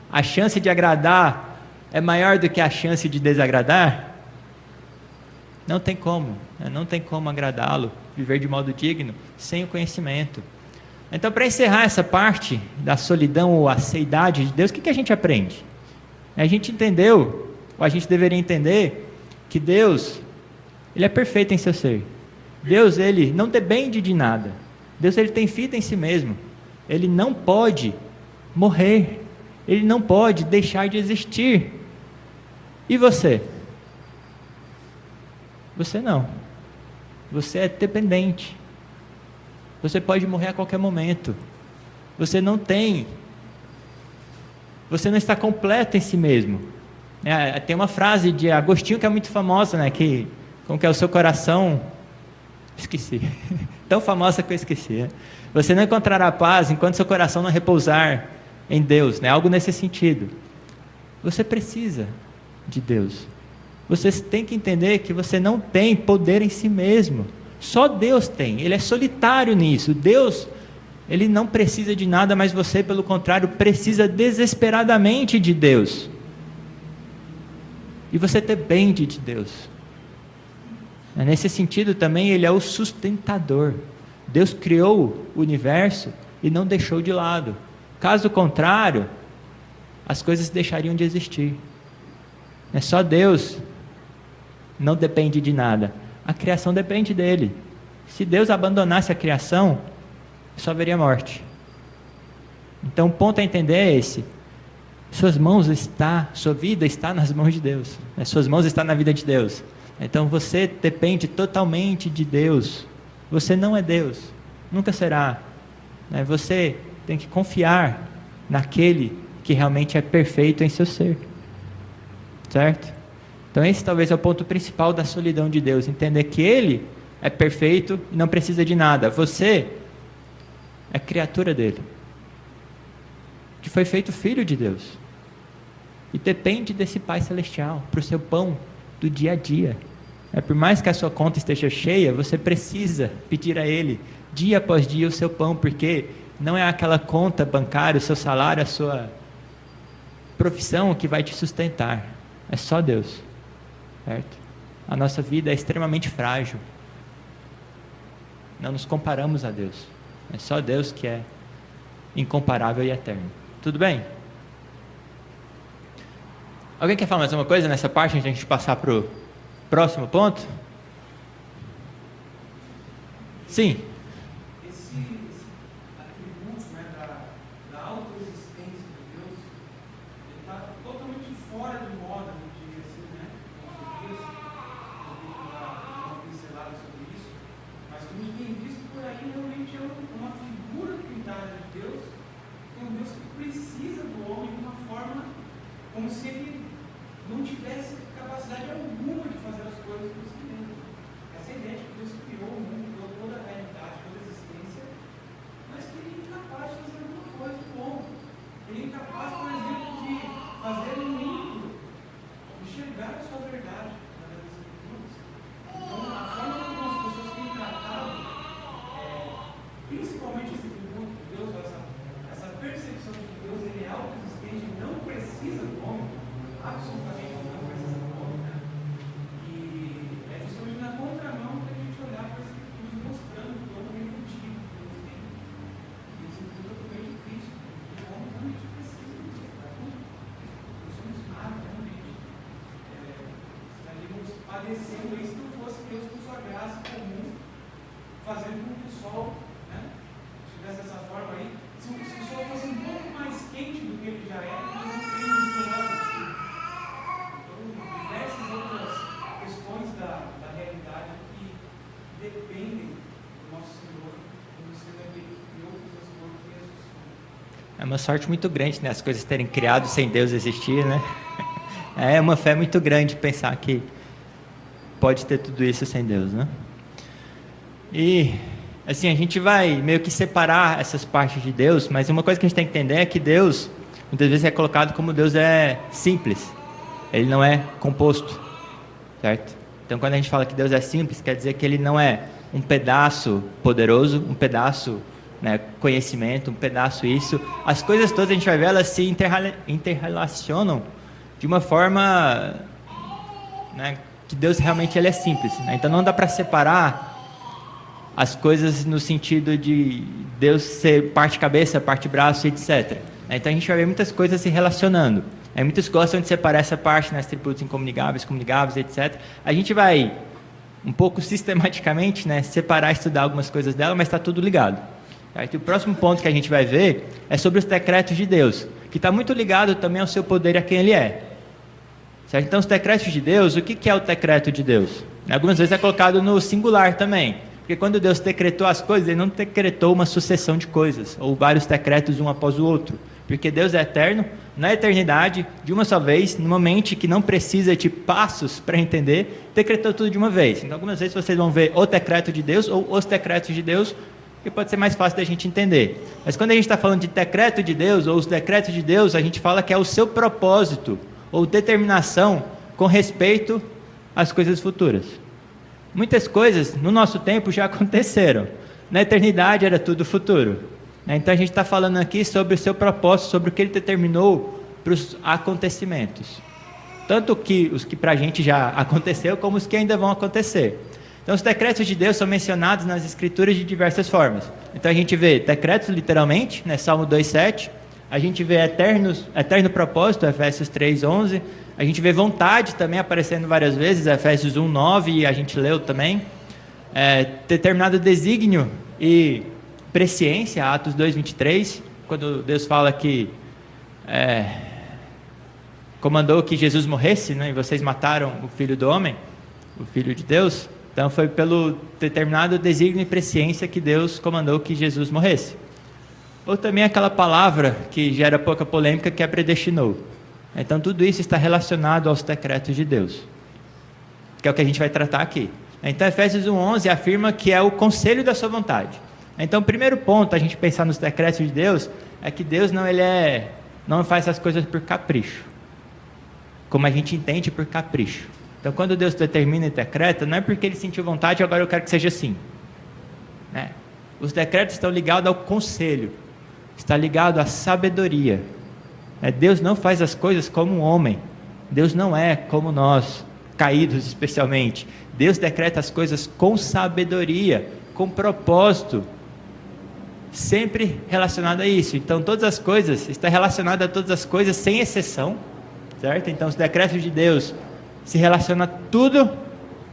a chance de agradar é maior do que a chance de desagradar? Não tem como, não tem como agradá-lo, viver de modo digno, sem o conhecimento. Então, para encerrar essa parte da solidão ou a seidade de Deus, o que a gente aprende? A gente entendeu, ou a gente deveria entender, que Deus, Ele é perfeito em seu ser. Deus, Ele não depende de nada. Deus, Ele tem fita em si mesmo. Ele não pode morrer. Ele não pode deixar de existir. E você? Você não. Você é dependente. Você pode morrer a qualquer momento. Você não está completo em si mesmo. Tem uma frase de Agostinho que é muito famosa, como que é o seu coração... Esqueci. Tão famosa que eu esqueci. Você não encontrará paz enquanto seu coração não repousar em Deus. Algo nesse sentido. Você precisa de Deus. você tem que entender que você não tem poder em si mesmo. Só Deus tem. Ele é solitário nisso. Deus, ele não precisa de nada, mas você, pelo contrário, precisa desesperadamente de Deus. E você depende de Deus. Nesse sentido também, ele é o sustentador. Deus criou o universo e não deixou de lado. Caso contrário, as coisas deixariam de existir. É só Deus, não depende de nada. A criação depende dele. Se Deus abandonasse a criação, só haveria morte. Então o ponto a entender é esse. Sua vida está nas mãos de Deus. Suas mãos estão na vida de Deus. Então você depende totalmente de Deus. Você não é Deus, nunca será. Você tem que confiar naquele que realmente é perfeito em seu ser. Certo? Então esse talvez é o ponto principal da solidão de Deus. Entender que Ele é perfeito e não precisa de nada. Você é criatura dele. Que foi feito filho de Deus. E depende desse Pai Celestial para o seu pão do dia a dia. Por mais que a sua conta esteja cheia, você precisa pedir a Ele, dia após dia, o seu pão, porque não é aquela conta bancária, o seu salário, a sua profissão que vai te sustentar. É só Deus. Certo? A nossa vida é extremamente frágil. Não nos comparamos a Deus. É só Deus que é incomparável e eterno. Tudo bem? Alguém quer falar mais uma coisa nessa parte, antes de a gente passar para o próximo ponto? Sim. Esses atributos, da autoexistência de Deus, ele está totalmente fora de moda, eu diria assim, com certeza. Eu tenho pincelado sobre isso, mas o que a gente tem visto por aí realmente é uma figura pintada de Deus, que é um Deus que precisa do homem de uma forma como se ele não tivesse capacidade alguma de fazer as coisas por si mesmo. Essa é a ideia de que Deus criou o mundo, criou toda a realidade, toda a existência, mas que ele é incapaz de fazer alguma coisa com o homem. Ele é incapaz, por exemplo, de fazer um livro, de enxergar a sua verdade através das escrituras. Então, a forma como as pessoas têm tratado, principalmente esse atributo de Deus, essa percepção de que Deus ele é autoexistente e não precisa do homem, absolutamente não precisa do homem, e é justamente na contramão que a gente olhar para as escrituras mostrando o dom redutivo que Deus tem. E esse tudo vem de Cristo. O homem realmente precisa disso, para tudo. Não somos nada, realmente. Estaríamos padecendo aí se não fosse Deus com sua graça comum, fazendo com que o sol estivesse dessa forma aí. Se o sol fosse um pouco mais quente do que ele já é, nós não teríamos problema. Diversas outras questões da realidade que dependem do nosso Senhor, como você vai ver que criou coisas boas que Jesus. É uma sorte muito grande, as coisas terem criado sem Deus existir, É uma fé muito grande pensar que pode ter tudo isso sem Deus, E assim, a gente vai meio que separar essas partes de Deus, mas uma coisa que a gente tem que entender é que Deus, muitas vezes é colocado como Deus é simples. Ele não é composto, certo? Então, quando a gente fala que Deus é simples, quer dizer que Ele não é um pedaço poderoso, um pedaço conhecimento, um pedaço isso. As coisas todas, a gente vai ver, elas se interrelacionam de uma forma que Deus realmente ele é simples. Então, não dá para separar as coisas no sentido de Deus ser parte cabeça, parte braço, etc. Então, a gente vai ver muitas coisas se relacionando. Muitos gostam de separar essa parte nas atributos incomunicáveis, comunicáveis, etc. A gente vai, um pouco sistematicamente, separar, estudar algumas coisas dela, mas está tudo ligado. E o próximo ponto que a gente vai ver é sobre os decretos de Deus, que está muito ligado também ao seu poder e a quem Ele é. Certo? Então, os decretos de Deus, o que é o decreto de Deus? Algumas vezes é colocado no singular também, porque quando Deus decretou as coisas, Ele não decretou uma sucessão de coisas, ou vários decretos um após o outro. Porque Deus é eterno, na eternidade, de uma só vez, numa mente que não precisa de passos para entender, decretou tudo de uma vez. Então, algumas vezes vocês vão ver o decreto de Deus ou os decretos de Deus, que pode ser mais fácil da gente entender. Mas quando a gente está falando de decreto de Deus ou os decretos de Deus, a gente fala que é o seu propósito ou determinação com respeito as coisas futuras. Muitas coisas no nosso tempo já aconteceram. Na eternidade era tudo futuro. Então a gente está falando aqui sobre o seu propósito, sobre o que ele determinou para os acontecimentos. Tanto que os que para a gente já aconteceu, como os que ainda vão acontecer. Então os decretos de Deus são mencionados nas Escrituras de diversas formas. Então a gente vê decretos literalmente, né, Salmo 2,7. A gente vê eterno propósito, Efésios 3,11. A gente vê vontade também aparecendo várias vezes, Efésios 1,9, e a gente leu também. Determinado desígnio e presciência, Atos 2,23, quando Deus fala que comandou que Jesus morresse, né, e vocês mataram o Filho do Homem, o Filho de Deus. Então foi pelo determinado desígnio e presciência que Deus comandou que Jesus morresse. Ou também aquela palavra que gera pouca polêmica, que é predestinou. Então tudo isso está relacionado aos decretos de Deus, que é o que a gente vai tratar aqui. Então Efésios 1,11 afirma que é o conselho da sua vontade. Então o primeiro ponto a gente pensar nos decretos de Deus é que Deus não faz essas coisas por capricho, como a gente entende por capricho. Então quando Deus determina e decreta, não é porque ele sentiu vontade, agora eu quero que seja assim, né? Os decretos estão ligados ao conselho, está ligado à sabedoria. Deus não faz as coisas como um homem. Deus não é como nós, caídos especialmente. Deus decreta as coisas com sabedoria, com propósito, sempre relacionado a isso. Então todas as coisas, está relacionado a todas as coisas sem exceção, certo? Então os decretos de Deus se relacionam a tudo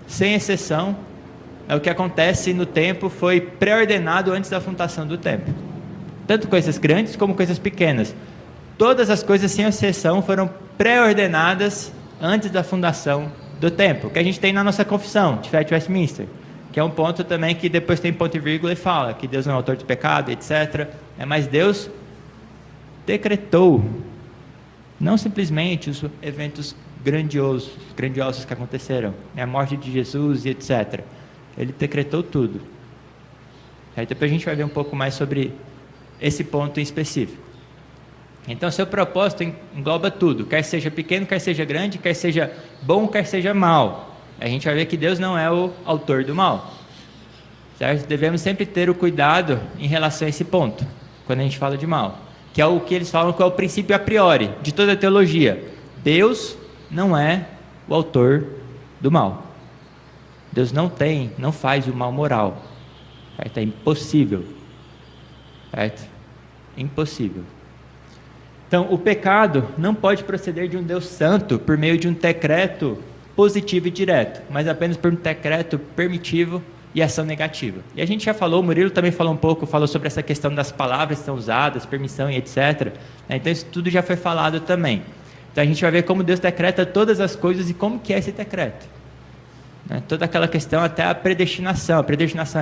sem exceção. O que acontece no tempo foi pré-ordenado antes da fundação do tempo. Tanto coisas grandes como coisas pequenas. Todas as coisas, sem exceção, foram pré-ordenadas antes da fundação do tempo, que a gente tem na nossa confissão de fé de Westminster, que é um ponto também que depois tem ponto e vírgula e fala que Deus não é autor de pecado, etc. Mas Deus decretou, não simplesmente os eventos grandiosos que aconteceram, a morte de Jesus e etc. Ele decretou tudo. Aí depois a gente vai ver um pouco mais sobre esse ponto em específico. Então seu propósito engloba tudo, quer seja pequeno, quer seja grande, quer seja bom, quer seja mal. A gente vai ver que Deus não é o autor do mal, certo? Devemos sempre ter o cuidado em relação a esse ponto, quando a gente fala de mal, que é o que eles falam que é o princípio a priori de toda a teologia. Deus não é o autor do mal. Deus não faz o mal moral, certo? É impossível, certo? Impossível. Então, o pecado não pode proceder de um Deus santo por meio de um decreto positivo e direto, mas apenas por um decreto permitivo e ação negativa. E a gente já falou, o Murilo também falou sobre essa questão das palavras que são usadas, permissão e etc. Então, isso tudo já foi falado também. Então, a gente vai ver como Deus decreta todas as coisas e como que é esse decreto. Toda aquela questão, até a predestinação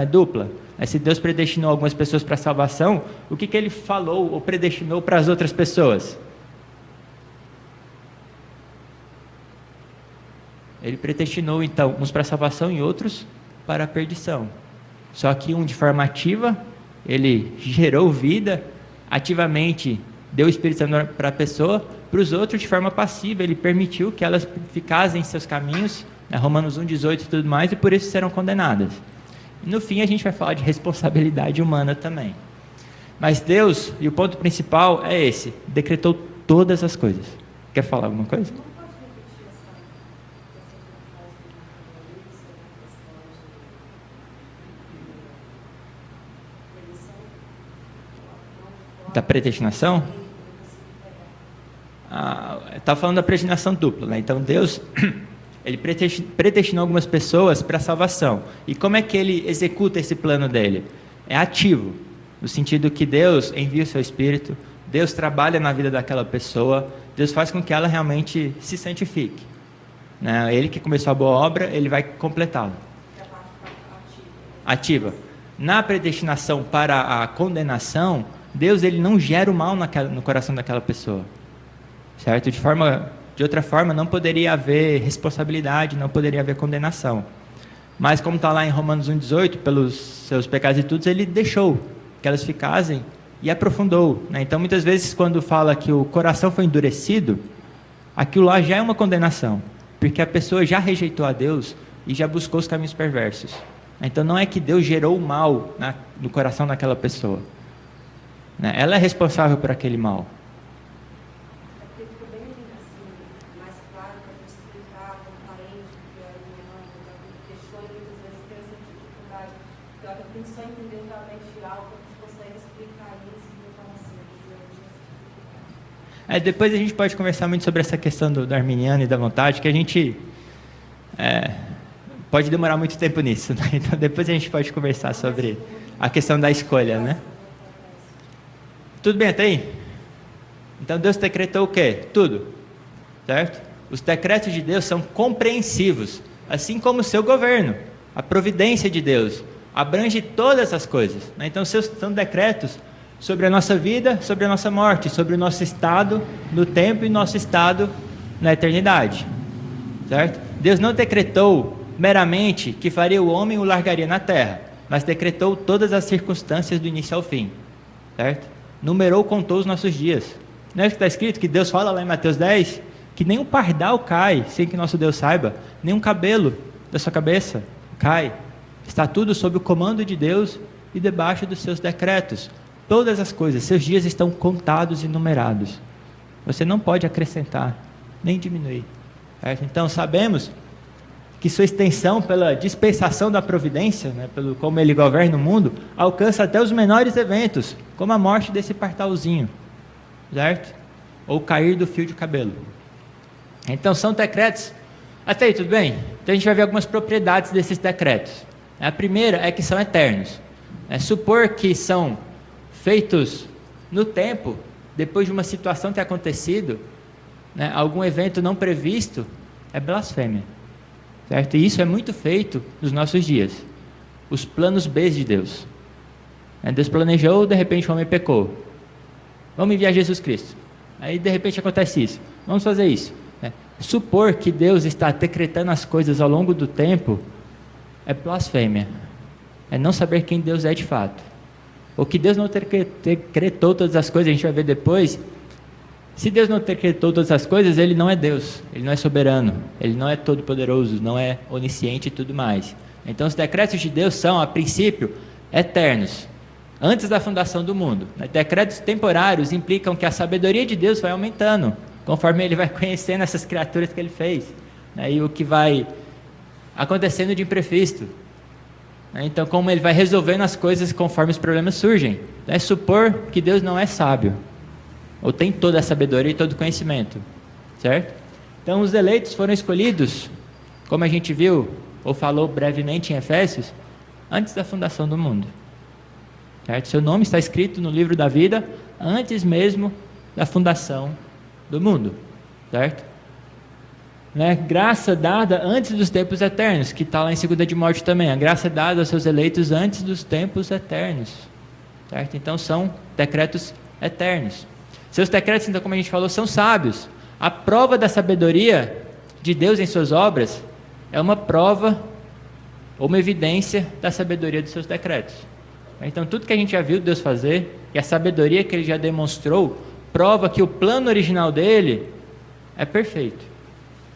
é dupla. Se Deus predestinou algumas pessoas para a salvação, o que ele falou ou predestinou para as outras pessoas? Ele predestinou então uns para a salvação e outros para a perdição. Só que um de forma ativa, ele gerou vida, ativamente deu o Espírito Santo para a pessoa. Para os outros, de forma passiva, ele permitiu que elas ficassem em seus caminhos, Romanos 1,18 e tudo mais, e por isso serão condenadas. E no fim a gente vai falar de responsabilidade humana também. Mas Deus, e o ponto principal é esse, decretou todas as coisas. Quer falar alguma coisa? Da predestinação? Está falando da predestinação dupla, né? Então Deus... Ele predestinou algumas pessoas para a salvação. E como é que ele executa esse plano dele? É ativo, no sentido que Deus envia o seu Espírito, Deus trabalha na vida daquela pessoa, Deus faz com que ela realmente se santifique. Ele que começou a boa obra, ele vai completá-la. Ativa. Na predestinação para a condenação, Deus ele não gera o mal no coração daquela pessoa. Certo? De outra forma, não poderia haver responsabilidade, não poderia haver condenação. Mas como está lá em Romanos 1,18, pelos seus pecados e tudo, ele deixou que elas ficassem e aprofundou. Então, muitas vezes, quando fala que o coração foi endurecido, aquilo lá já é uma condenação. Porque a pessoa já rejeitou a Deus e já buscou os caminhos perversos. Então não é que Deus gerou o mal no coração daquela pessoa. Ela é responsável por aquele mal. Porque ficou bem assim, mais claro para a gente explicar para um parente que é irmão, que questiona e muitas vezes tem essa dificuldade. Então, eu tenho que só entender realmente algo para a gente consegue explicar isso de uma forma simples. Eu não tinha essa dificuldade. Depois a gente pode conversar muito sobre essa questão do arminiano e da vontade, que a gente pode demorar muito tempo nisso, né? Então depois a gente pode conversar sobre a questão da escolha, né? Tudo bem até aí? Então Deus decretou o quê? Tudo, certo? Os decretos de Deus são compreensivos, assim como o seu governo. A providência de Deus abrange todas as coisas, né? Então são decretos sobre a nossa vida, sobre a nossa morte, sobre o nosso estado no tempo e nosso estado na eternidade, certo? Deus não decretou meramente que faria o homem e o largaria na terra, mas decretou todas as circunstâncias do início ao fim, certo? Numerou, contou os nossos dias. Não é o que está escrito? Que Deus fala lá em Mateus 10, que nem um pardal cai, sem que nosso Deus saiba, nem um cabelo da sua cabeça cai. Está tudo sob o comando de Deus e debaixo dos seus decretos. Todas as coisas, seus dias estão contados e numerados. Você não pode acrescentar, nem diminuir. Certo? Então sabemos que sua extensão pela dispensação da providência, né, pelo como ele governa o mundo, alcança até os menores eventos, como a morte desse pardalzinho, certo? Ou cair do fio de cabelo. Então são decretos. Até aí, tudo bem? Então a gente vai ver algumas propriedades desses decretos. A primeira é que são eternos. Supor que são feitos no tempo, depois de uma situação ter acontecido, né, algum evento não previsto, é blasfêmia. Certo? E isso é muito feito nos nossos dias. Os planos B de Deus. Deus planejou, de repente o homem pecou. Vamos enviar Jesus Cristo. Aí de repente acontece isso. Vamos fazer isso. Supor que Deus está decretando as coisas ao longo do tempo é blasfêmia. É não saber quem Deus é de fato. Ou que Deus não decretou todas as coisas, a gente vai ver depois. Se Deus não decretou todas as coisas, Ele não é Deus, Ele não é soberano, Ele não é todo-poderoso, não é onisciente e tudo mais. Então os decretos de Deus são, a princípio, eternos, antes da fundação do mundo. Decretos temporários implicam que a sabedoria de Deus vai aumentando, conforme Ele vai conhecendo essas criaturas que Ele fez, e o que vai acontecendo de imprevisto. Então como Ele vai resolvendo as coisas conforme os problemas surgem. É supor que Deus não é sábio, ou tem toda a sabedoria e todo o conhecimento, certo? Então os eleitos foram escolhidos, como a gente viu, ou falou brevemente em Efésios, antes da fundação do mundo, certo? Seu nome está escrito no livro da vida, antes mesmo da fundação do mundo, certo? Graça dada antes dos tempos eternos, que está lá em 2 Timóteo também, a graça dada aos seus eleitos antes dos tempos eternos, certo? Então são decretos eternos. Seus decretos, então, como a gente falou, são sábios. A prova da sabedoria de Deus em suas obras é uma prova ou uma evidência da sabedoria dos seus decretos. Então, tudo que a gente já viu Deus fazer e a sabedoria que Ele já demonstrou prova que o plano original dele é perfeito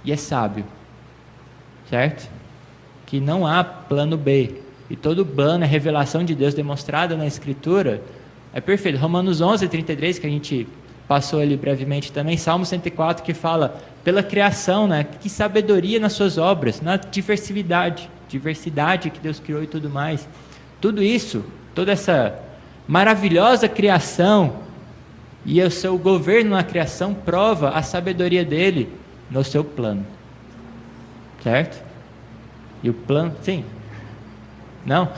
e é sábio, certo? Que não há plano B. E todo plano é revelação de Deus demonstrada na Escritura, é perfeito. Romanos 11, 33, que a gente passou ali brevemente também, Salmo 104, que fala pela criação, né? Que sabedoria nas suas obras, na diversidade que Deus criou e tudo mais. Tudo isso, toda essa maravilhosa criação e o seu governo na criação prova a sabedoria dele no seu plano, certo? E o plano, sim? Não?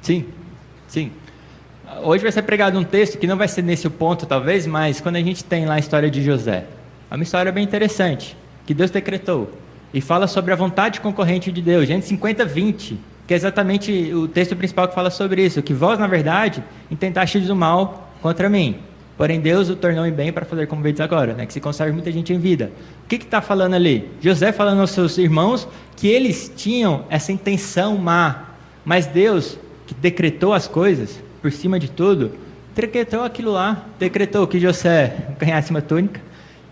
Sim, sim. Hoje vai ser pregado um texto que não vai ser nesse ponto talvez, mas quando a gente tem lá a história de José, é uma história bem interessante, que Deus decretou, e fala sobre a vontade concorrente de Deus, Gênesis 50, 20, Que é exatamente o texto principal que fala sobre isso, que vós, na verdade, intentastes o mal contra mim, porém Deus o tornou em bem para fazer como vedes agora, né? Que se conserve muita gente em vida. O que está falando ali? José falando aos seus irmãos que eles tinham essa intenção má, mas Deus, que decretou as coisas, por cima de tudo, decretou aquilo lá, decretou que José ganhasse uma túnica,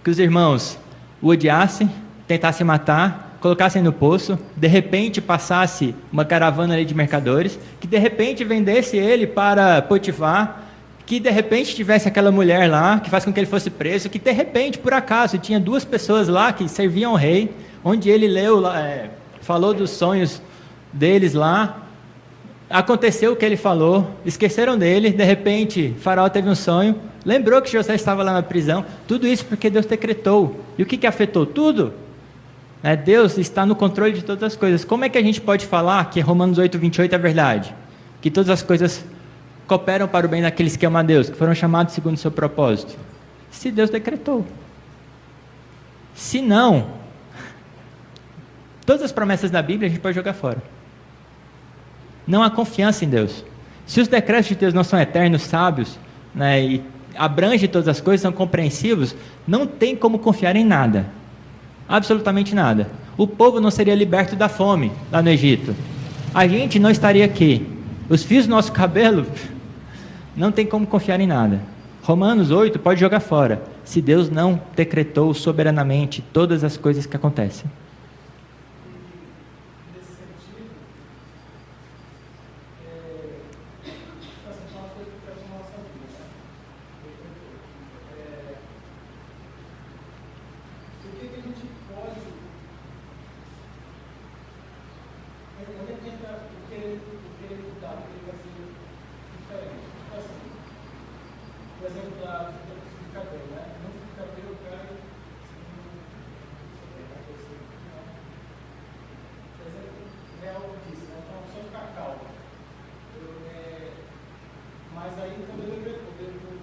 que os irmãos o odiassem, tentassem matar, colocassem no poço, de repente passasse uma caravana ali de mercadores, que de repente vendesse ele para Potifar, que de repente tivesse aquela mulher lá, que faz com que ele fosse preso, que de repente, por acaso, tinha 2 pessoas lá que serviam ao rei, onde ele leu, falou dos sonhos deles lá, aconteceu o que ele falou, esqueceram dele, de repente, Faraó teve um sonho, lembrou que José estava lá na prisão, tudo isso porque Deus decretou. E o que afetou? Tudo. Deus está no controle de todas as coisas. Como é que a gente pode falar que Romanos 8:28 é verdade? Que todas as coisas cooperam para o bem daqueles que amam a Deus, que foram chamados segundo o seu propósito? Se Deus decretou. Se não, todas as promessas da Bíblia a gente pode jogar fora. Não há confiança em Deus. Se os decretos de Deus não são eternos, sábios, e abrangem todas as coisas, são compreensivos, não tem como confiar em nada. Absolutamente nada. O povo não seria liberto da fome lá no Egito. A gente não estaria aqui. Os fios do nosso cabelo, não tem como confiar em nada. Romanos 8 pode jogar fora, se Deus não decretou soberanamente todas as coisas que acontecem. Por exemplo, da crucificadeira, né? No crucificadeiro o cara, por exemplo, real disso, né? Então, só ficar calmo. Mas aí também eu decretou,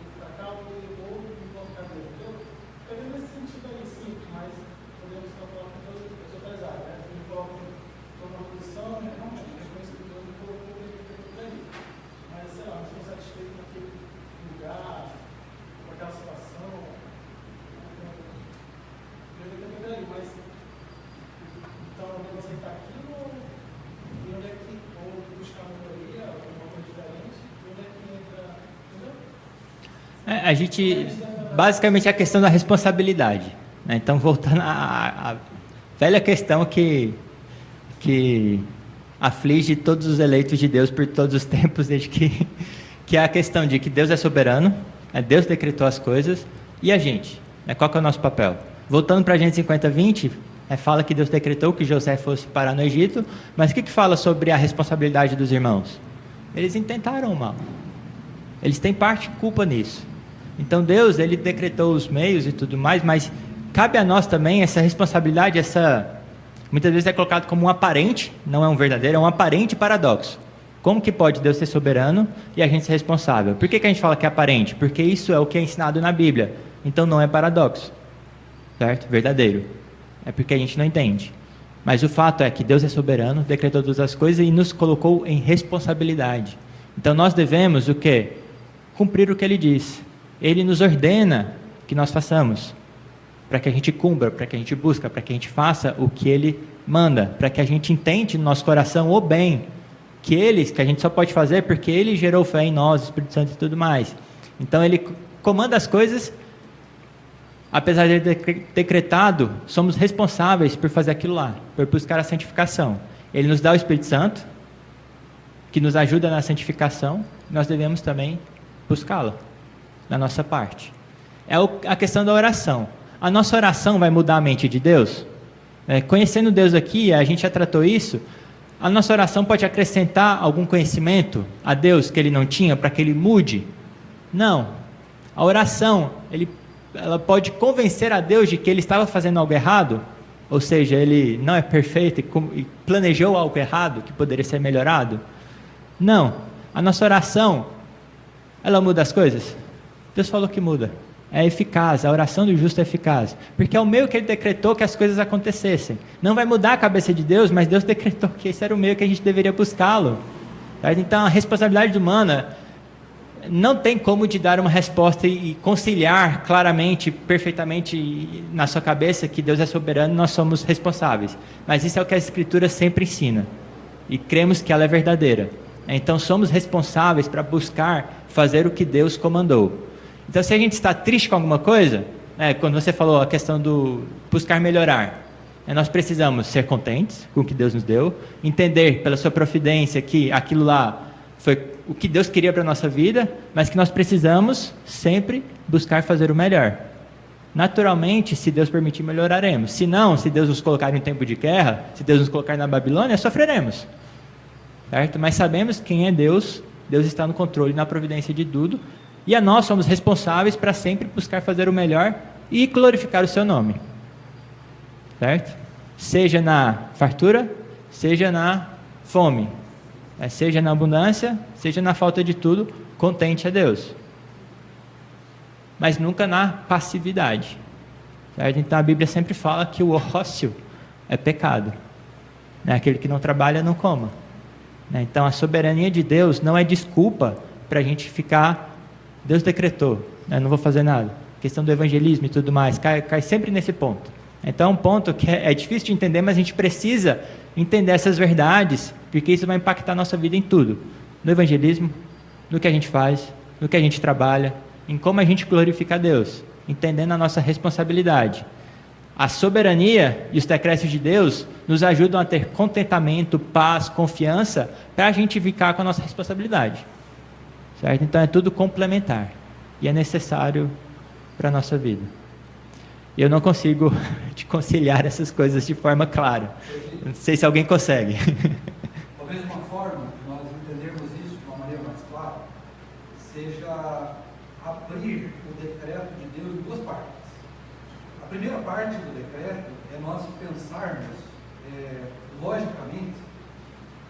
ficar calmo, ele ou no cadeiro, entendeu? Também nesse sentido aí, simples, mas podemos falar com outras áreas, né? Se me coloca numa posição, né? Não, mas conhecido Deus não colocou ele. Mas, sei lá, não estou satisfeito com aquele lugar, com aquela situação. Eu também daí, mas então o negócio está aqui e onde é que, ou buscar melhoria, alguma coisa diferente, e onde é que entra, entendeu? A gente, basicamente, é a questão da responsabilidade, né? Então, voltando à velha questão que aflige todos os eleitos de Deus por todos os tempos, desde que é a questão de que Deus é soberano, Deus decretou as coisas, e a gente, qual que é o nosso papel? Voltando para a Gênesis 50:20, fala que Deus decretou que José fosse parar no Egito, mas o que fala sobre a responsabilidade dos irmãos? Eles intentaram o mal, eles têm parte e culpa nisso. Então Deus, ele decretou os meios e tudo mais, mas cabe a nós também essa responsabilidade, muitas vezes é colocado como um aparente, não é um verdadeiro, é um aparente paradoxo. Como que pode Deus ser soberano e a gente ser responsável? Por que a gente fala que é aparente? Porque isso é o que é ensinado na Bíblia. Então não é paradoxo, certo? Verdadeiro. É porque a gente não entende. Mas o fato é que Deus é soberano, decretou todas as coisas e nos colocou em responsabilidade. Então nós devemos o quê? Cumprir o que Ele diz. Ele nos ordena que nós façamos, para que a gente cumpra, para que a gente busque, para que a gente faça o que Ele manda, para que a gente entende no nosso coração o bem, que a gente só pode fazer porque Ele gerou fé em nós, Espírito Santo e tudo mais. Então Ele comanda as coisas, apesar de Ele ter decretado, somos responsáveis por fazer aquilo lá, por buscar a santificação. Ele nos dá o Espírito Santo, que nos ajuda na santificação, nós devemos também buscá-la, na nossa parte. É a questão da oração. A nossa oração vai mudar a mente de Deus? Conhecendo Deus aqui, a gente já tratou isso, a nossa oração pode acrescentar algum conhecimento a Deus que Ele não tinha, para que Ele mude? Não. A oração, ela pode convencer a Deus de que Ele estava fazendo algo errado, ou seja, Ele não é perfeito e planejou algo errado que poderia ser melhorado? Não. A nossa oração, ela muda as coisas? Deus falou que muda. é eficaz, a oração do justo é eficaz, porque é o meio que ele decretou que as coisas acontecessem. Não vai mudar a cabeça de Deus, mas Deus decretou que esse era o meio que a gente deveria buscá-lo. Então a responsabilidade humana não tem como te dar uma resposta e conciliar claramente, perfeitamente na sua cabeça que Deus é soberano e nós somos responsáveis. Mas isso é o que a Escritura sempre ensina, e cremos que ela é verdadeira. Então somos responsáveis para buscar fazer o que Deus comandou. Então, se a gente está triste com alguma coisa, quando você falou a questão do buscar melhorar, nós precisamos ser contentes com o que Deus nos deu, entender pela sua providência que aquilo lá foi o que Deus queria para a nossa vida, mas que nós precisamos sempre buscar fazer o melhor. Naturalmente, se Deus permitir, melhoraremos. Se não, se Deus nos colocar em um tempo de guerra, se Deus nos colocar na Babilônia, sofreremos. Certo? Mas sabemos quem é Deus, Deus está no controle e na providência de tudo, e a nós somos responsáveis para sempre buscar fazer o melhor e glorificar o seu nome. Certo? Seja na fartura, seja na fome, seja na abundância, seja na falta de tudo, contente a Deus. Mas nunca na passividade. Certo? Então a Bíblia sempre fala que o ócio é pecado. Aquele que não trabalha, não coma. Então a soberania de Deus não é desculpa para a gente ficar... Deus decretou, não vou fazer nada. A questão do evangelismo e tudo mais, cai sempre nesse ponto. Então é um ponto que é difícil de entender, mas a gente precisa entender essas verdades, porque isso vai impactar a nossa vida em tudo. No evangelismo, no que a gente faz, no que a gente trabalha, em como a gente glorifica a Deus, entendendo a nossa responsabilidade. A soberania e os decretos de Deus nos ajudam a ter contentamento, paz, confiança, para a gente ficar com a nossa responsabilidade. Certo? Então é tudo complementar e é necessário para a nossa vida. Eu não consigo te conciliar essas coisas de forma clara. Não sei se alguém consegue. Talvez uma forma de nós entendermos isso de uma maneira mais clara seja abrir o decreto de Deus em duas partes. A primeira parte do decreto é nós pensarmos logicamente,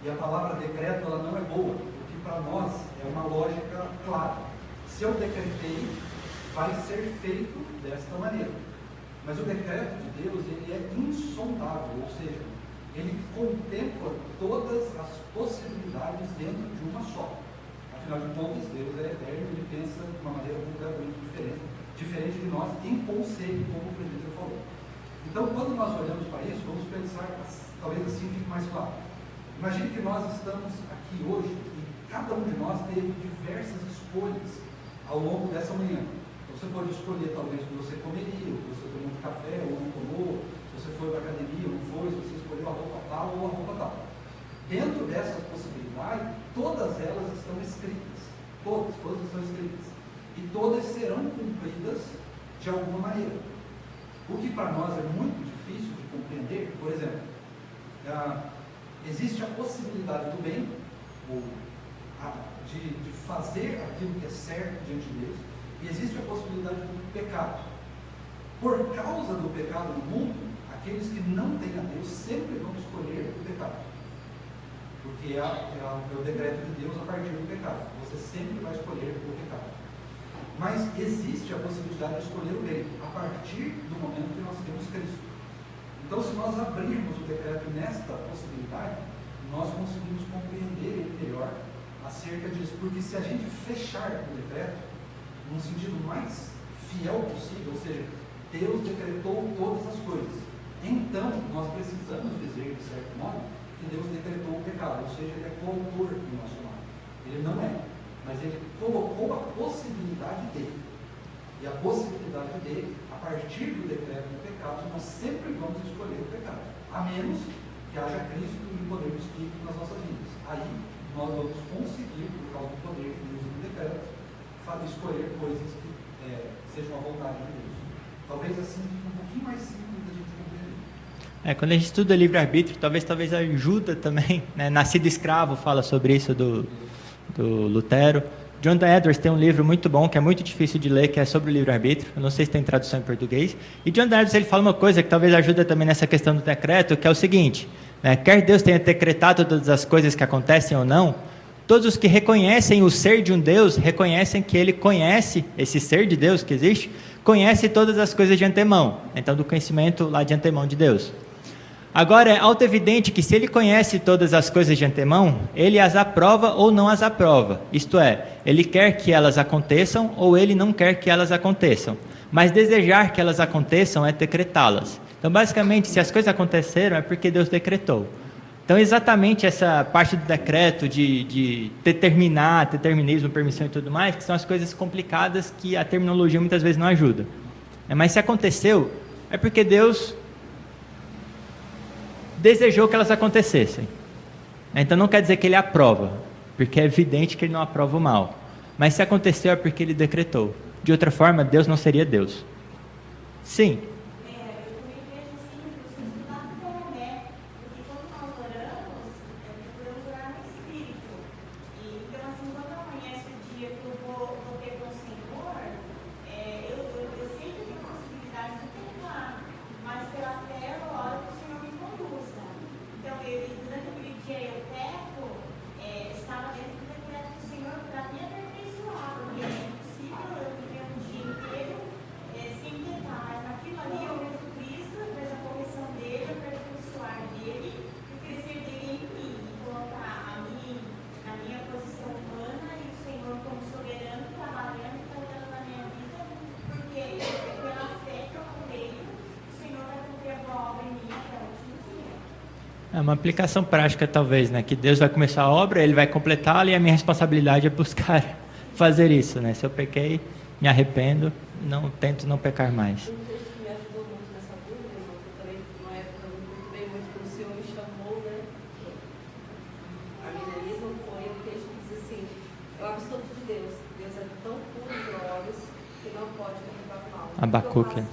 e a palavra decreto ela não é boa, porque para nós é uma lógica clara. Se eu decretei, vai ser feito desta maneira. Mas o decreto de Deus ele é insondável, ou seja, ele contempla todas as possibilidades dentro de uma só. Afinal de contas, Deus é eterno e ele pensa de uma maneira completamente diferente de nós em conceito, como o presidente falou. Então, quando nós olhamos para isso, vamos pensar, talvez assim fique mais claro. Imagine que nós estamos aqui hoje e cada um de nós teve diversas escolhas ao longo dessa manhã. Você pode escolher talvez o que você comeria, o que você tomou de café ou não tomou, se você foi para a academia ou não foi, se você escolheu a roupa tal ou a roupa tal. Dentro dessas possibilidades, todas elas estão escritas. Todas estão escritas. E todas serão cumpridas de alguma maneira. O que para nós é muito difícil de compreender, por exemplo, existe a possibilidade do bem, ou de fazer aquilo que é certo diante de Deus, e existe a possibilidade do pecado. Por causa do pecado no mundo, aqueles que não têm a Deus sempre vão escolher o pecado. Porque é o decreto de Deus a partir do pecado. Você sempre vai escolher o pecado. Mas existe a possibilidade de escolher o bem, a partir do momento que nós temos Cristo. Então, se nós abrirmos o decreto nesta possibilidade, nós conseguimos compreender ele melhor acerca disso. Porque se a gente fechar o decreto, num sentido mais fiel possível, ou seja, Deus decretou todas as coisas. Então, nós precisamos dizer, de certo modo, que Deus decretou o pecado, ou seja, ele é coautor do nosso mal. Ele não é, mas ele colocou a possibilidade dele. E a possibilidade dele, a partir do decreto do pecado, nós sempre vamos escolher o pecado, a menos que haja Cristo e o poder do Espírito nas nossas vidas. Aí, nós vamos conseguir, por causa do poder que Deus no decreto, escolher coisas que sejam a vontade de Deus. Talvez assim fique um pouquinho mais simples da gente compreender. Quando a gente estuda livre-arbítrio, talvez ajuda também, né? Nascido Escravo fala sobre isso do Lutero. John Edwards tem um livro muito bom, que é muito difícil de ler, que é sobre o livre-arbítrio. Eu não sei se tem tradução em português. E John Edwards ele fala uma coisa que talvez ajuda também nessa questão do decreto, que é o seguinte, né? Quer Deus tenha decretado todas as coisas que acontecem ou não, Todos os que reconhecem o ser de um Deus, reconhecem que ele conhece, esse ser de Deus que existe, conhece todas as coisas de antemão. Então, do conhecimento lá de antemão de Deus. Agora, é auto-evidente que se ele conhece todas as coisas de antemão, ele as aprova ou não as aprova. Isto é, ele quer que elas aconteçam ou ele não quer que elas aconteçam. Mas desejar que elas aconteçam é decretá-las. Então, basicamente, se as coisas aconteceram, é porque Deus decretou. Então, exatamente essa parte do decreto de determinar, determinismo, permissão e tudo mais, que são as coisas complicadas que a terminologia muitas vezes não ajuda. Mas se aconteceu, é porque Deus desejou que elas acontecessem. Então, não quer dizer que ele aprova, porque é evidente que ele não aprova o mal. Mas se aconteceu, é porque ele decretou. De outra forma, Deus não seria Deus. Sim. É uma aplicação prática, talvez, né? Que Deus vai começar a obra, Ele vai completá-la e a minha responsabilidade é buscar fazer isso, né? Se eu pequei, me arrependo, tento não pecar mais. Um texto que me ajudou muito nessa dúvida, irmão, que eu também, numa época, não me preocupei muito quando o Senhor me chamou, né? A minerismo foi o texto que diz assim: é o absoluto de Deus. Deus é tão puro de olhos que não pode contemplar o mal. Abacuque.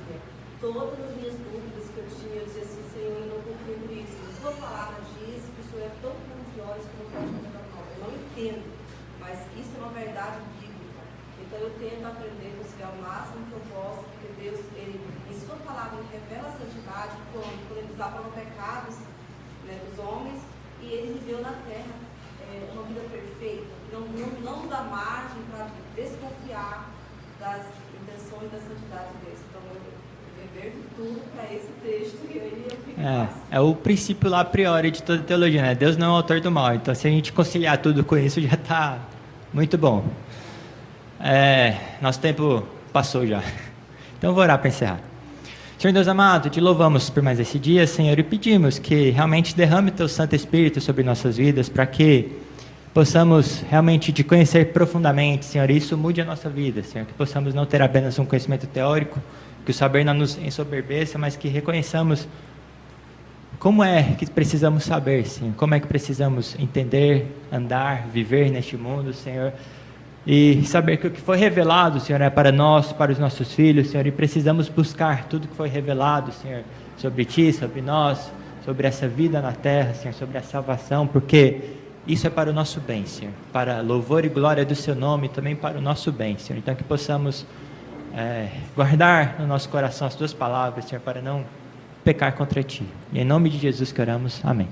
Todas as minhas dúvidas que eu tinha, eu dizia assim: Senhor, eu não compreendo isso. A tua palavra diz que o Senhor é tão puro de olhos que não pode contemplar o mal. Eu não entendo, mas isso é uma verdade bíblica. Então eu tento aprender a conciliar o máximo que eu posso, porque Deus, ele, em sua palavra, ele revela a santidade quando ele desaprovou pecados, né, dos homens, e ele viveu na terra uma vida perfeita. Não dá margem para desconfiar das intenções da santidade de Deus. Então eu reverto tudo para esse texto e aí eu fico É o princípio lá a priori de toda teologia, né? Deus não é o autor do mal. Então, se a gente conciliar tudo com isso, já está muito bom. Nosso tempo passou já. Então, eu vou orar para encerrar. Senhor Deus amado, te louvamos por mais esse dia, Senhor, e pedimos que realmente derrame Teu Santo Espírito sobre nossas vidas, para que possamos realmente te conhecer profundamente, Senhor, e isso mude a nossa vida, Senhor, que possamos não ter apenas um conhecimento teórico, que o saber não nos ensoberbeça, mas que reconheçamos como é que precisamos saber, Senhor, como é que precisamos entender, andar, viver neste mundo, Senhor, e saber que o que foi revelado, Senhor, é para nós, para os nossos filhos, Senhor, e precisamos buscar tudo que foi revelado, Senhor, sobre Ti, sobre nós, sobre essa vida na terra, Senhor, sobre a salvação, porque isso é para o nosso bem, Senhor, para louvor e glória do Seu nome, também para o nosso bem, Senhor, então que possamos guardar no nosso coração as Tuas palavras, Senhor, para não pecar contra Ti. E em nome de Jesus que oramos, amém.